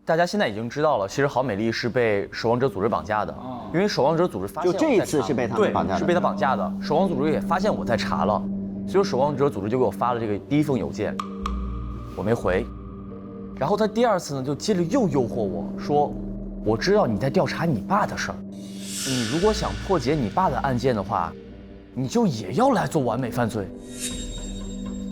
大家现在已经知道了，其实郝美丽是被守望者组织绑架的，因为守望者组织发现就这一次是被他们绑架的，是被他绑架的。守望组织也发现我在查了，所以守望者组织就给我发了这个第一封邮件，我没回。然后他第二次呢，就接着又诱惑我说，我知道你在调查你爸的事儿，你如果想破解你爸的案件的话，你就也要来做完美犯罪。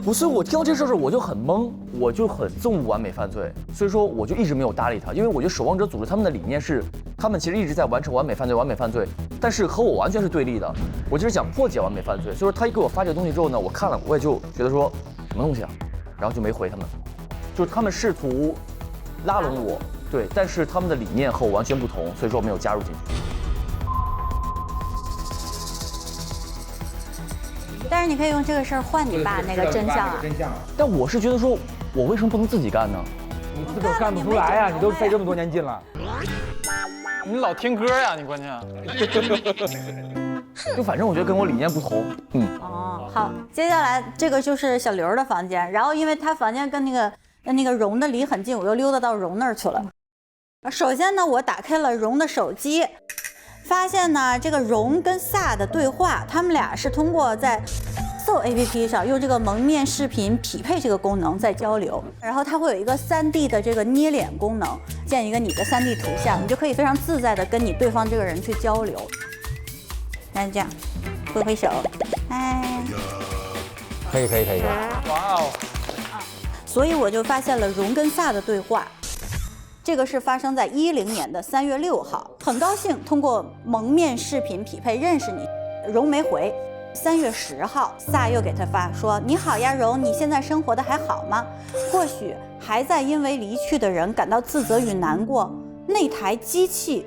不是，我听到这事儿我就很懵，我就很憎恶完美犯罪，所以说我就一直没有搭理他，因为我觉得守望者组织他们的理念是，他们其实一直在完成完美犯罪，完美犯罪，但是和我完全是对立的。我就是想破解完美犯罪，所以说他一给我发这个东西之后呢，我看了我也就觉得说什么东西啊，然后就没回他们，就是他们试图拉拢我，对，但是他们的理念和我完全不同，所以说我没有加入进去。但是你可以用这个事儿换你爸那个真相啊！但我是觉得说，我为什么不能自己干呢？你自个儿干不出来呀！你都费这么多年劲了。你老听歌呀，你关键。就反正我觉得跟我理念不同。哦，好，接下来这个就是小刘的房间，然后因为他房间跟那个荣的离很近，我又溜达到荣那儿去了。首先呢，我打开了荣的手机。发现呢，这个荣跟萨的对话，他们俩是通过在Soul APP 上用这个蒙面视频匹配这个功能在交流，然后它会有一个3D 的这个捏脸功能，建一个你的3D 图像，你就可以非常自在的跟你对方这个人去交流。看这样，挥挥手，哎，可以。哇哦！所以我就发现了荣跟萨的对话。这个是发生在10年的3月6号，很高兴通过蒙面视频匹配认识你，荣没回。3月10号，萨又给他发说：“你好呀，荣，你现在生活的还好吗？或许还在因为离去的人感到自责与难过。那台机器，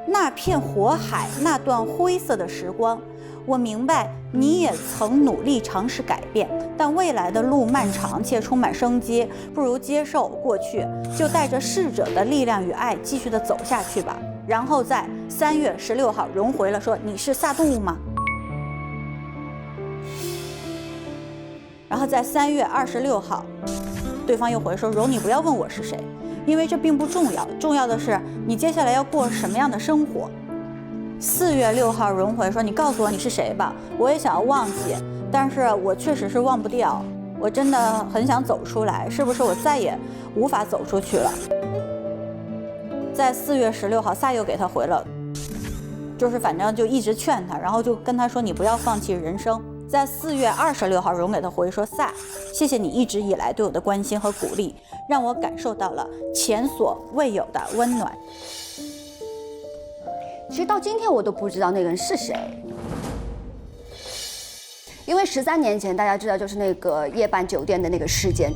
那片火海，那段灰色的时光。我明白你也曾努力尝试改变，但未来的路漫长且充满生机，不如接受过去，就带着逝者的力量与爱继续的走下去吧。”然后在3月16号，荣回了说：“你是萨动物吗？”然后在3月26号，对方又回说：“荣，你不要问我是谁，因为这并不重要，重要的是你接下来要过什么样的生活。”4月6号，荣回说：“你告诉我你是谁吧，我也想要忘记，但是我确实是忘不掉，我真的很想走出来，是不是我再也无法走出去了？”在4月16号，萨又给他回了，就是反正就一直劝他，然后就跟他说：“你不要放弃人生。”在4月26号，荣给他回说：“萨，谢谢你一直以来对我的关心和鼓励，让我感受到了前所未有的温暖。”其实到今天我都不知道那个人是谁，因为13年前大家知道就是那个夜半酒店的那个事件，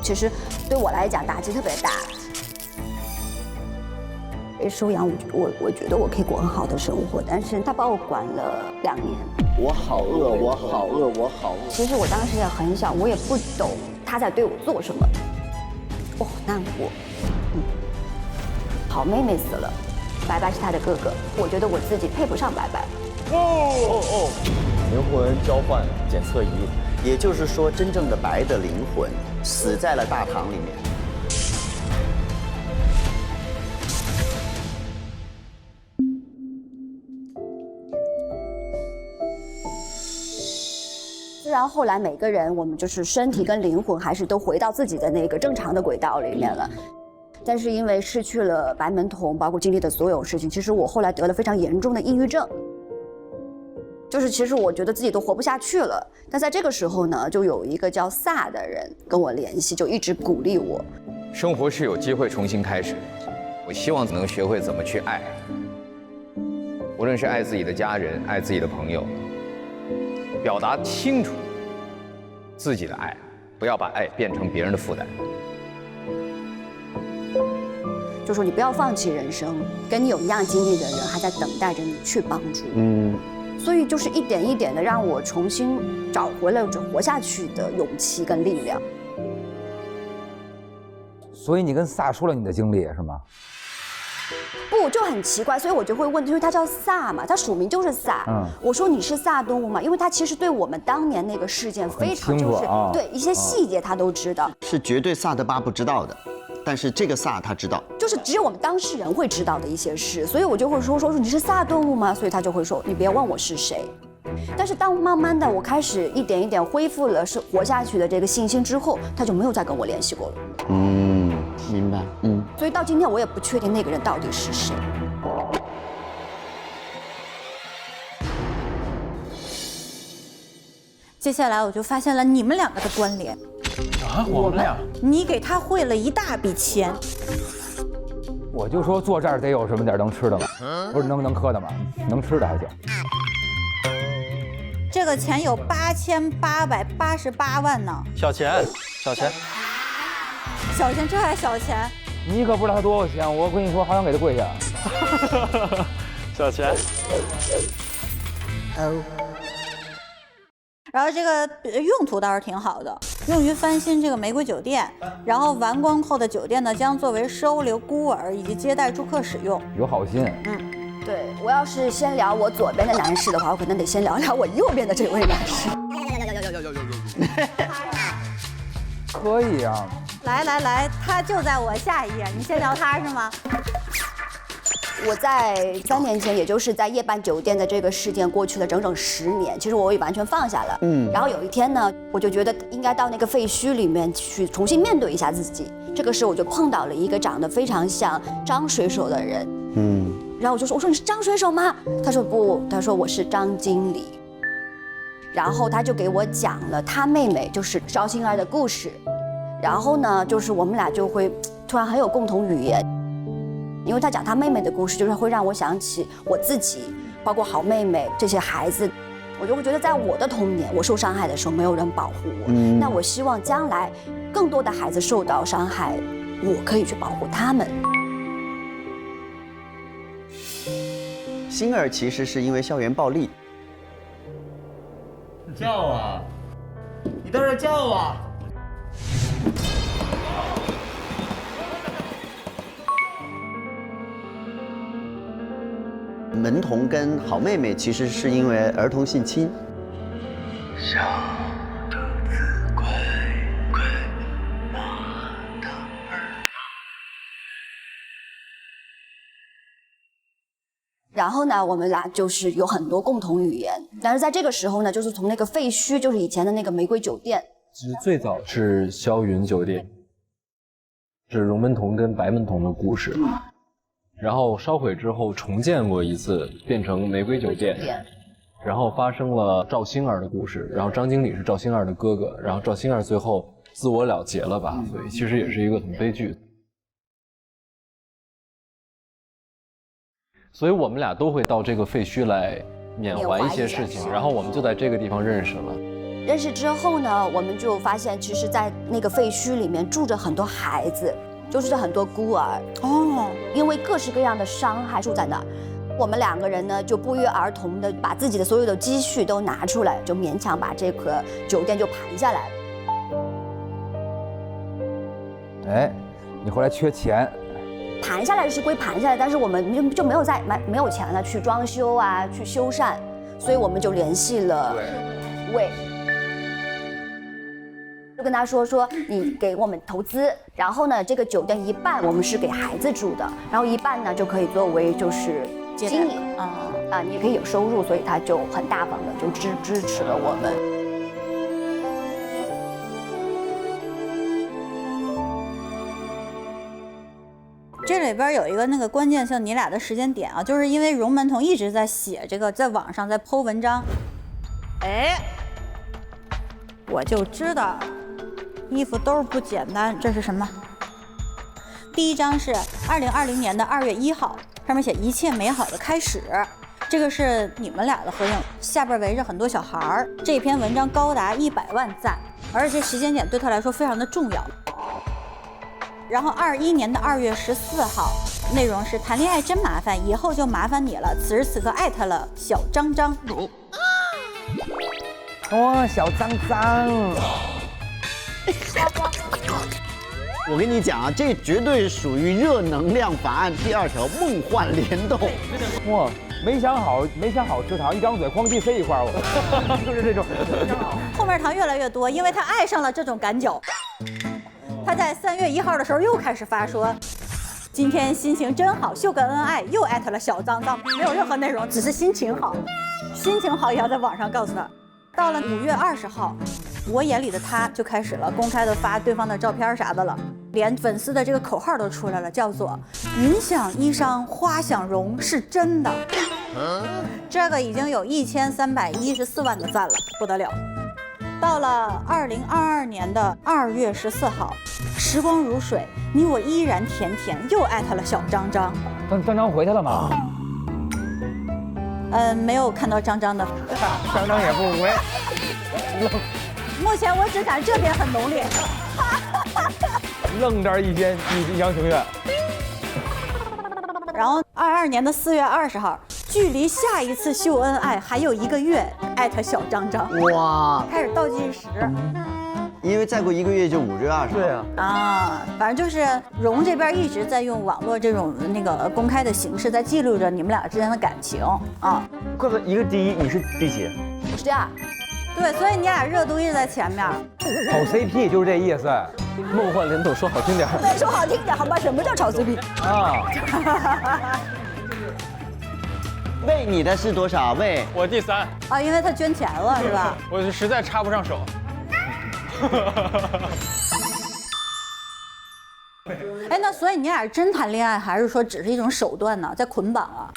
其实对我来讲打击特别大。收养我觉得我可以过很好的生活，但是他把我管了2年。我好饿，我好饿，我好饿。其实我当时也很小，我也不懂他在对我做什么，我好难过。好妹妹死了。白白是他的哥哥，我觉得我自己配不上白白。灵魂交换检测仪，也就是说，真正的白的灵魂死在了大堂里面。虽然后来每个人，我们就是身体跟灵魂还是都回到自己的那个正常的轨道里面了。但是因为失去了白门童，包括经历的所有事情，其实我后来得了非常严重的抑郁症。就是其实我觉得自己都活不下去了。但在这个时候呢，就有一个叫萨的人跟我联系，就一直鼓励我。生活是有机会重新开始，我希望能学会怎么去爱，无论是爱自己的家人，爱自己的朋友，表达清楚自己的爱，不要把爱变成别人的负担。就说你不要放弃人生，跟你有一样经历的人还在等待着你去帮助。所以就是一点一点的让我重新找回了活下去的勇气跟力量。所以你跟萨说了你的经历是吗？不，就很奇怪，所以我就会问，因为他叫萨嘛，他署名就是萨。我说你是萨东吴吗？因为他其实对我们当年那个事件非常就是对一些细节他都知道，是绝对萨德巴不知道的。但是这个萨他知道，就是只有我们当事人会知道的一些事，所以我就会说你是萨动物吗？所以他就会说你别问我是谁。但是当慢慢的我开始一点一点恢复了是活下去的这个信心之后，他就没有再跟我联系过了。明白。所以到今天我也不确定那个人到底是谁。接下来我就发现了你们两个的关联。啊，我们俩？你给他汇了一大笔钱。我就说坐这儿得有什么点能吃的吗？不是能喝的吗？能吃的还行。这个钱有8888万呢。小钱，小钱，这还小钱？你可不知道他多少钱，我跟你说，好想给他跪下。小钱。然后这个用途倒是挺好的，用于翻新这个玫瑰酒店，然后完工后的酒店呢，将作为收留孤儿以及接待住客使用。有好心。对，我要是先聊我左边的男士的话，我可能得先聊聊我右边的这位男士。可以啊。来，他就在我下一页，你先聊他是吗？我在3年前，也就是在夜半酒店的这个事件过去了整整10年，其实我也完全放下了。然后有一天呢，我就觉得应该到那个废墟里面去重新面对一下自己。这个时候我就碰到了一个长得非常像张水手的人。然后我说你是张水手吗？他说不，他说我是张经理。然后他就给我讲了他妹妹就是赵星儿的故事。然后呢，就是我们俩就会突然很有共同语言。因为他讲他妹妹的故事，就是会让我想起我自己，包括好妹妹这些孩子，我就会觉得在我的童年，我受伤害的时候没有人保护我。那我希望将来更多的孩子受到伤害，我可以去保护他们。星儿其实是因为校园暴力。叫啊！你倒是叫啊！门童跟好妹妹其实是因为儿童性侵。小兔子乖乖，马的儿。然后呢，我们俩就是有很多共同语言，但是在这个时候呢，就是从那个废墟，就是以前的那个玫瑰酒店，其实最早是霄云酒店，是荣门童跟白门童的故事。然后烧毁之后重建过一次，变成玫瑰酒店，然后发生了赵星儿的故事，然后张经理是赵星儿的哥哥，然后赵星儿最后自我了结了吧，所以其实也是一个很悲剧。所以我们俩都会到这个废墟来缅怀一些事情，然后我们就在这个地方认识了。认识之后呢，我们就发现，其实，在那个废墟里面住着很多孩子。就是很多孤儿因为各式各样的伤害住在那儿。我们2个人呢，就不约而同的把自己的所有的积蓄都拿出来，就勉强把这个酒店就盘下来了。哎，你后来缺钱，盘下来是归盘下来，但是我们就没有钱了去装修啊，去修缮，所以我们就联系了魏。就跟他说你给我们投资，然后呢，这个酒店一半我们是给孩子住的，然后一半呢就可以作为就是经营你也可以有收入，所以他就很大方的就支持了我们。这这里边有一个那个关键性你俩的时间点啊，就是因为荣门童一直在写这个，在网上在剖文章。哎，我就知道衣服都是不简单。这是什么？第一张是2020年的2月1号，上面写一切美好的开始。这个是你们俩的合影，下边围着很多小孩儿。这篇文章高达100万赞，而且时间点对他来说非常的重要。然后21年的2月14号，内容是谈恋爱真麻烦，以后就麻烦你了。此时此刻艾特了小张张。哇，小张张。我跟你讲啊，这绝对属于热能量法案第2条梦幻联动。哇，没想好吃糖，一张嘴哐叽塞一块我，就是这种。后面糖越来越多，因为他爱上了这种赶脚。他在3月1号的时候又开始发说，今天心情真好，秀个恩爱，又艾特了小脏脏，没有任何内容，只是心情好，心情好也要在网上告诉他。到了5月20号，我眼里的他就开始了公开的发对方的照片啥的了，连粉丝的这个口号都出来了，叫做云想衣裳花想容是真的。这个已经有1314万的赞了，不得了。到了2022年的2月14号，时光如水，你我依然甜甜，又艾特了小张张。张张回去了吗？没有看到张张的。张张也不回。目前我只感这边很浓烈。愣这儿一厢情愿。然后22年的4月20号，距离下一次秀恩爱还有1个月，艾特小张张。哇，开始倒计时。因为再过1个月就5月20号。对啊。啊，反正就是荣这边一直在用网络这种那个公开的形式，在记录着你们俩之间的感情啊。怪不得一个第一，你是第几？我是第2。对，所以你俩热度一直在前面。炒 CP 就是这意思。梦幻联动说好听点。对，说好听点好吗？什么叫炒 CP？啊。魏，你的是多少？魏，我第3。啊，因为他捐钱了是吧？我就实在插不上手。哎，那所以你俩是真谈恋爱，还是说只是一种手段呢？在捆绑啊？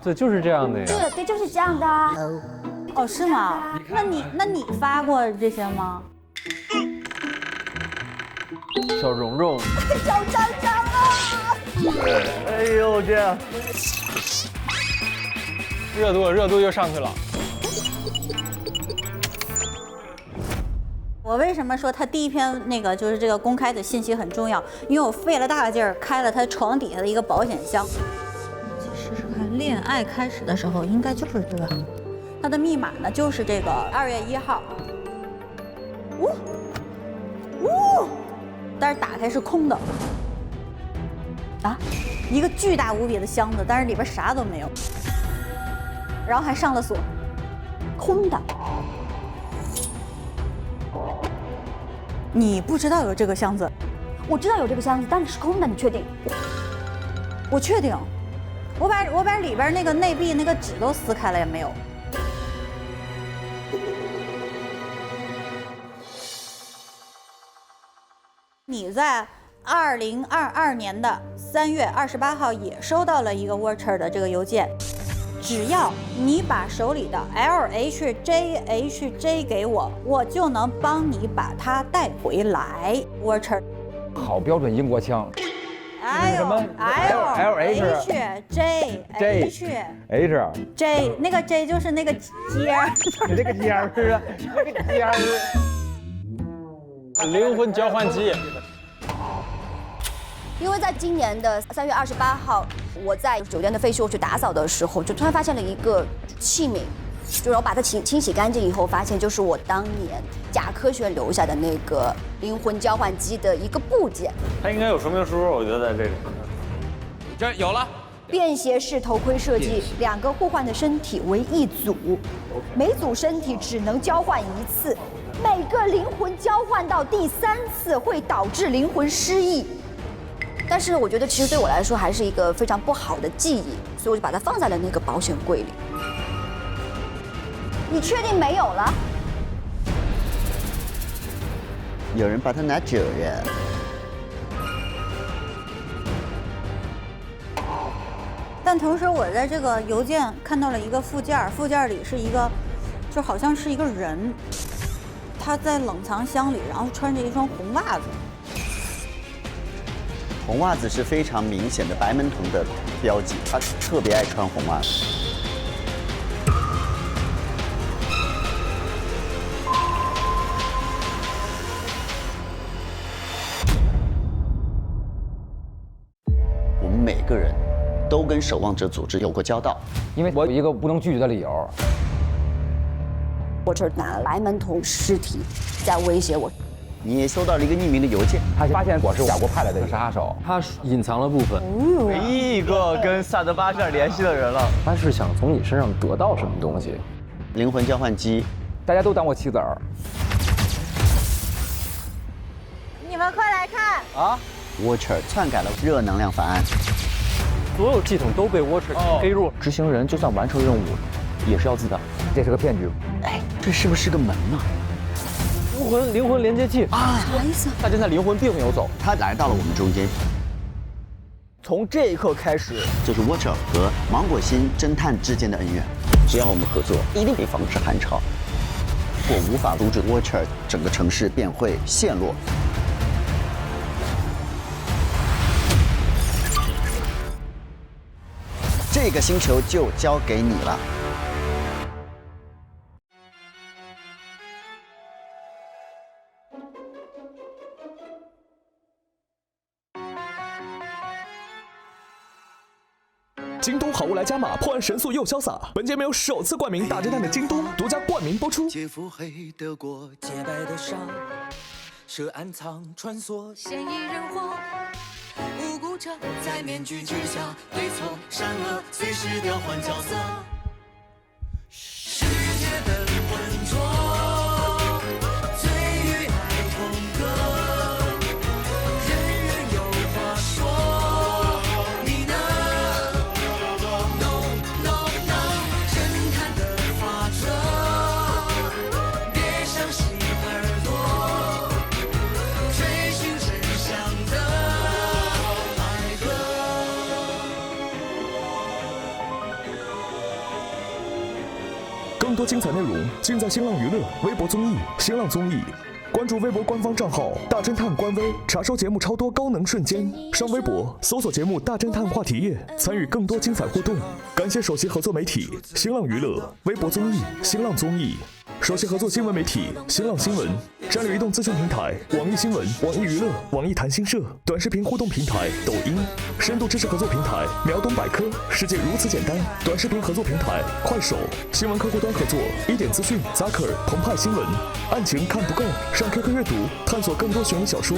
对，就是这样的呀。对，就是这样的。哦，是吗？那你发过这些吗？小蓉蓉，小张张啊！哎呦，这样，热度又上去了。我为什么说他第一篇那个就是这个公开的信息很重要？因为我费了大劲儿开了他床底下的一个保险箱。试试看，恋爱开始的时候应该就是这个，他的密码呢就是这个2月1号。但是打开是空的。啊，一个巨大无比的箱子，但是里边啥都没有，然后还上了锁，空的。你不知道有这个箱子？我知道有这个箱子，但是空的，你确定？我确定。我把里边那个内壁那个纸都撕开了，也没有。你在2022年的3月28号也收到了一个 Watcher 的这个邮件，只要你把手里的 LHJHJ 给我，我就能帮你把它带回来。Watcher， 好标准英国腔。什么 LHJ 那个 J 就是那个尖儿，你这个尖儿是啊，那个尖儿。灵魂交换机。因为在今年的3月28号，我在酒店的废墟去打扫的时候，就突然发现了一个器皿，就是我把它清洗干净以后，发现就是我当年假科学留下的那个灵魂交换机的一个部件。它应该有说明书，我觉得在这里。这有了。便携式头盔设计，2个互换的身体为1组，每组身体只能交换1次，每个灵魂交换到第3次会导致灵魂失忆。但是我觉得其实对我来说还是一个非常不好的记忆，所以我就把它放在了那个保险柜里。你确定没有了？有人把它拿走了。但同时我在这个邮件看到了一个附件，附件里是一个，就好像是一个人，他在冷藏箱里，然后穿着一双红袜子。红袜子是非常明显的白门童的标记，他特别爱穿红袜子。我们每个人都跟守望者组织有过交道，因为我有一个不能拒绝的理由。我这拿了白门童尸体在威胁我。你也收到了一个匿名的邮件，他发现我是雅国派来的杀手，他隐藏了部分，唯一一个跟萨德巴善联系的人了。他是想从你身上得到什么东西？灵魂交换机，大家都当我棋子儿。你们快来看啊 ！Watcher 篡改了热能量法案，所有系统都被 Watcher 黑入。执行人就算完成任务，也是要自弹。这是个骗局。哎，这是不是个门呢？灵魂连接器啊！什么意思？大侦探灵魂并没有走，他来到了我们中间。从这一刻开始，就是 Watcher 和芒果心侦探之间的恩怨。只要我们合作，一定可以防止韩超。我无法阻止 Watcher， 整个城市便会陷落。这个星球就交给你了。京东好物来加码，破案神速又潇洒。本节目由首次冠名大侦探的京东独家冠名播出。劫腹黑得过，洁白的纱，涉暗藏穿梭，嫌疑人活。无辜者在面具之下，对错善恶随时调换角色。世界的浑浊，醉与爱同歌，人人有话说。更多精彩内容尽在新浪娱乐微博综艺、新浪综艺。关注微博官方账号大侦探官微，查收节目超多高能瞬间。上微博搜索节目大侦探话题页，参与更多精彩互动。感谢首席合作媒体新浪娱乐微博综艺、新浪综艺。首席合作新闻媒体新浪新闻，战略移动资讯平台网易新闻、网易娱乐、网易谈新社，短视频互动平台抖音，深度知识合作平台秒懂百科，世界如此简单，短视频合作平台快手，新闻客户端合作一点资讯、Zaker、澎湃新闻，案情看不够，上 QQ 阅读探索更多悬疑小说。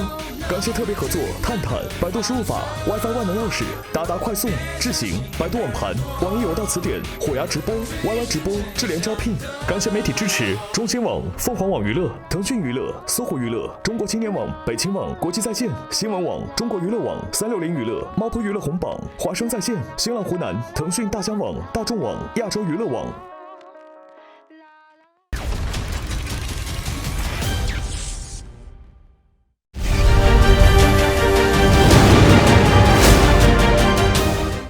感谢特别合作探探、百度输入法、WiFi 万能钥匙、达达快送、智行、百度网盘、网易有道词典、虎牙直播、YY 直播、智联招聘。感谢媒体支持。中新网、凤凰网娱乐、腾讯娱乐、搜狐娱乐、中国青年网、北青网、国际在线、新闻网、中国娱乐网、360娱乐、猫扑娱乐红榜、华声在线、新浪湖南、腾讯大疆网、大众网、亚洲娱乐网。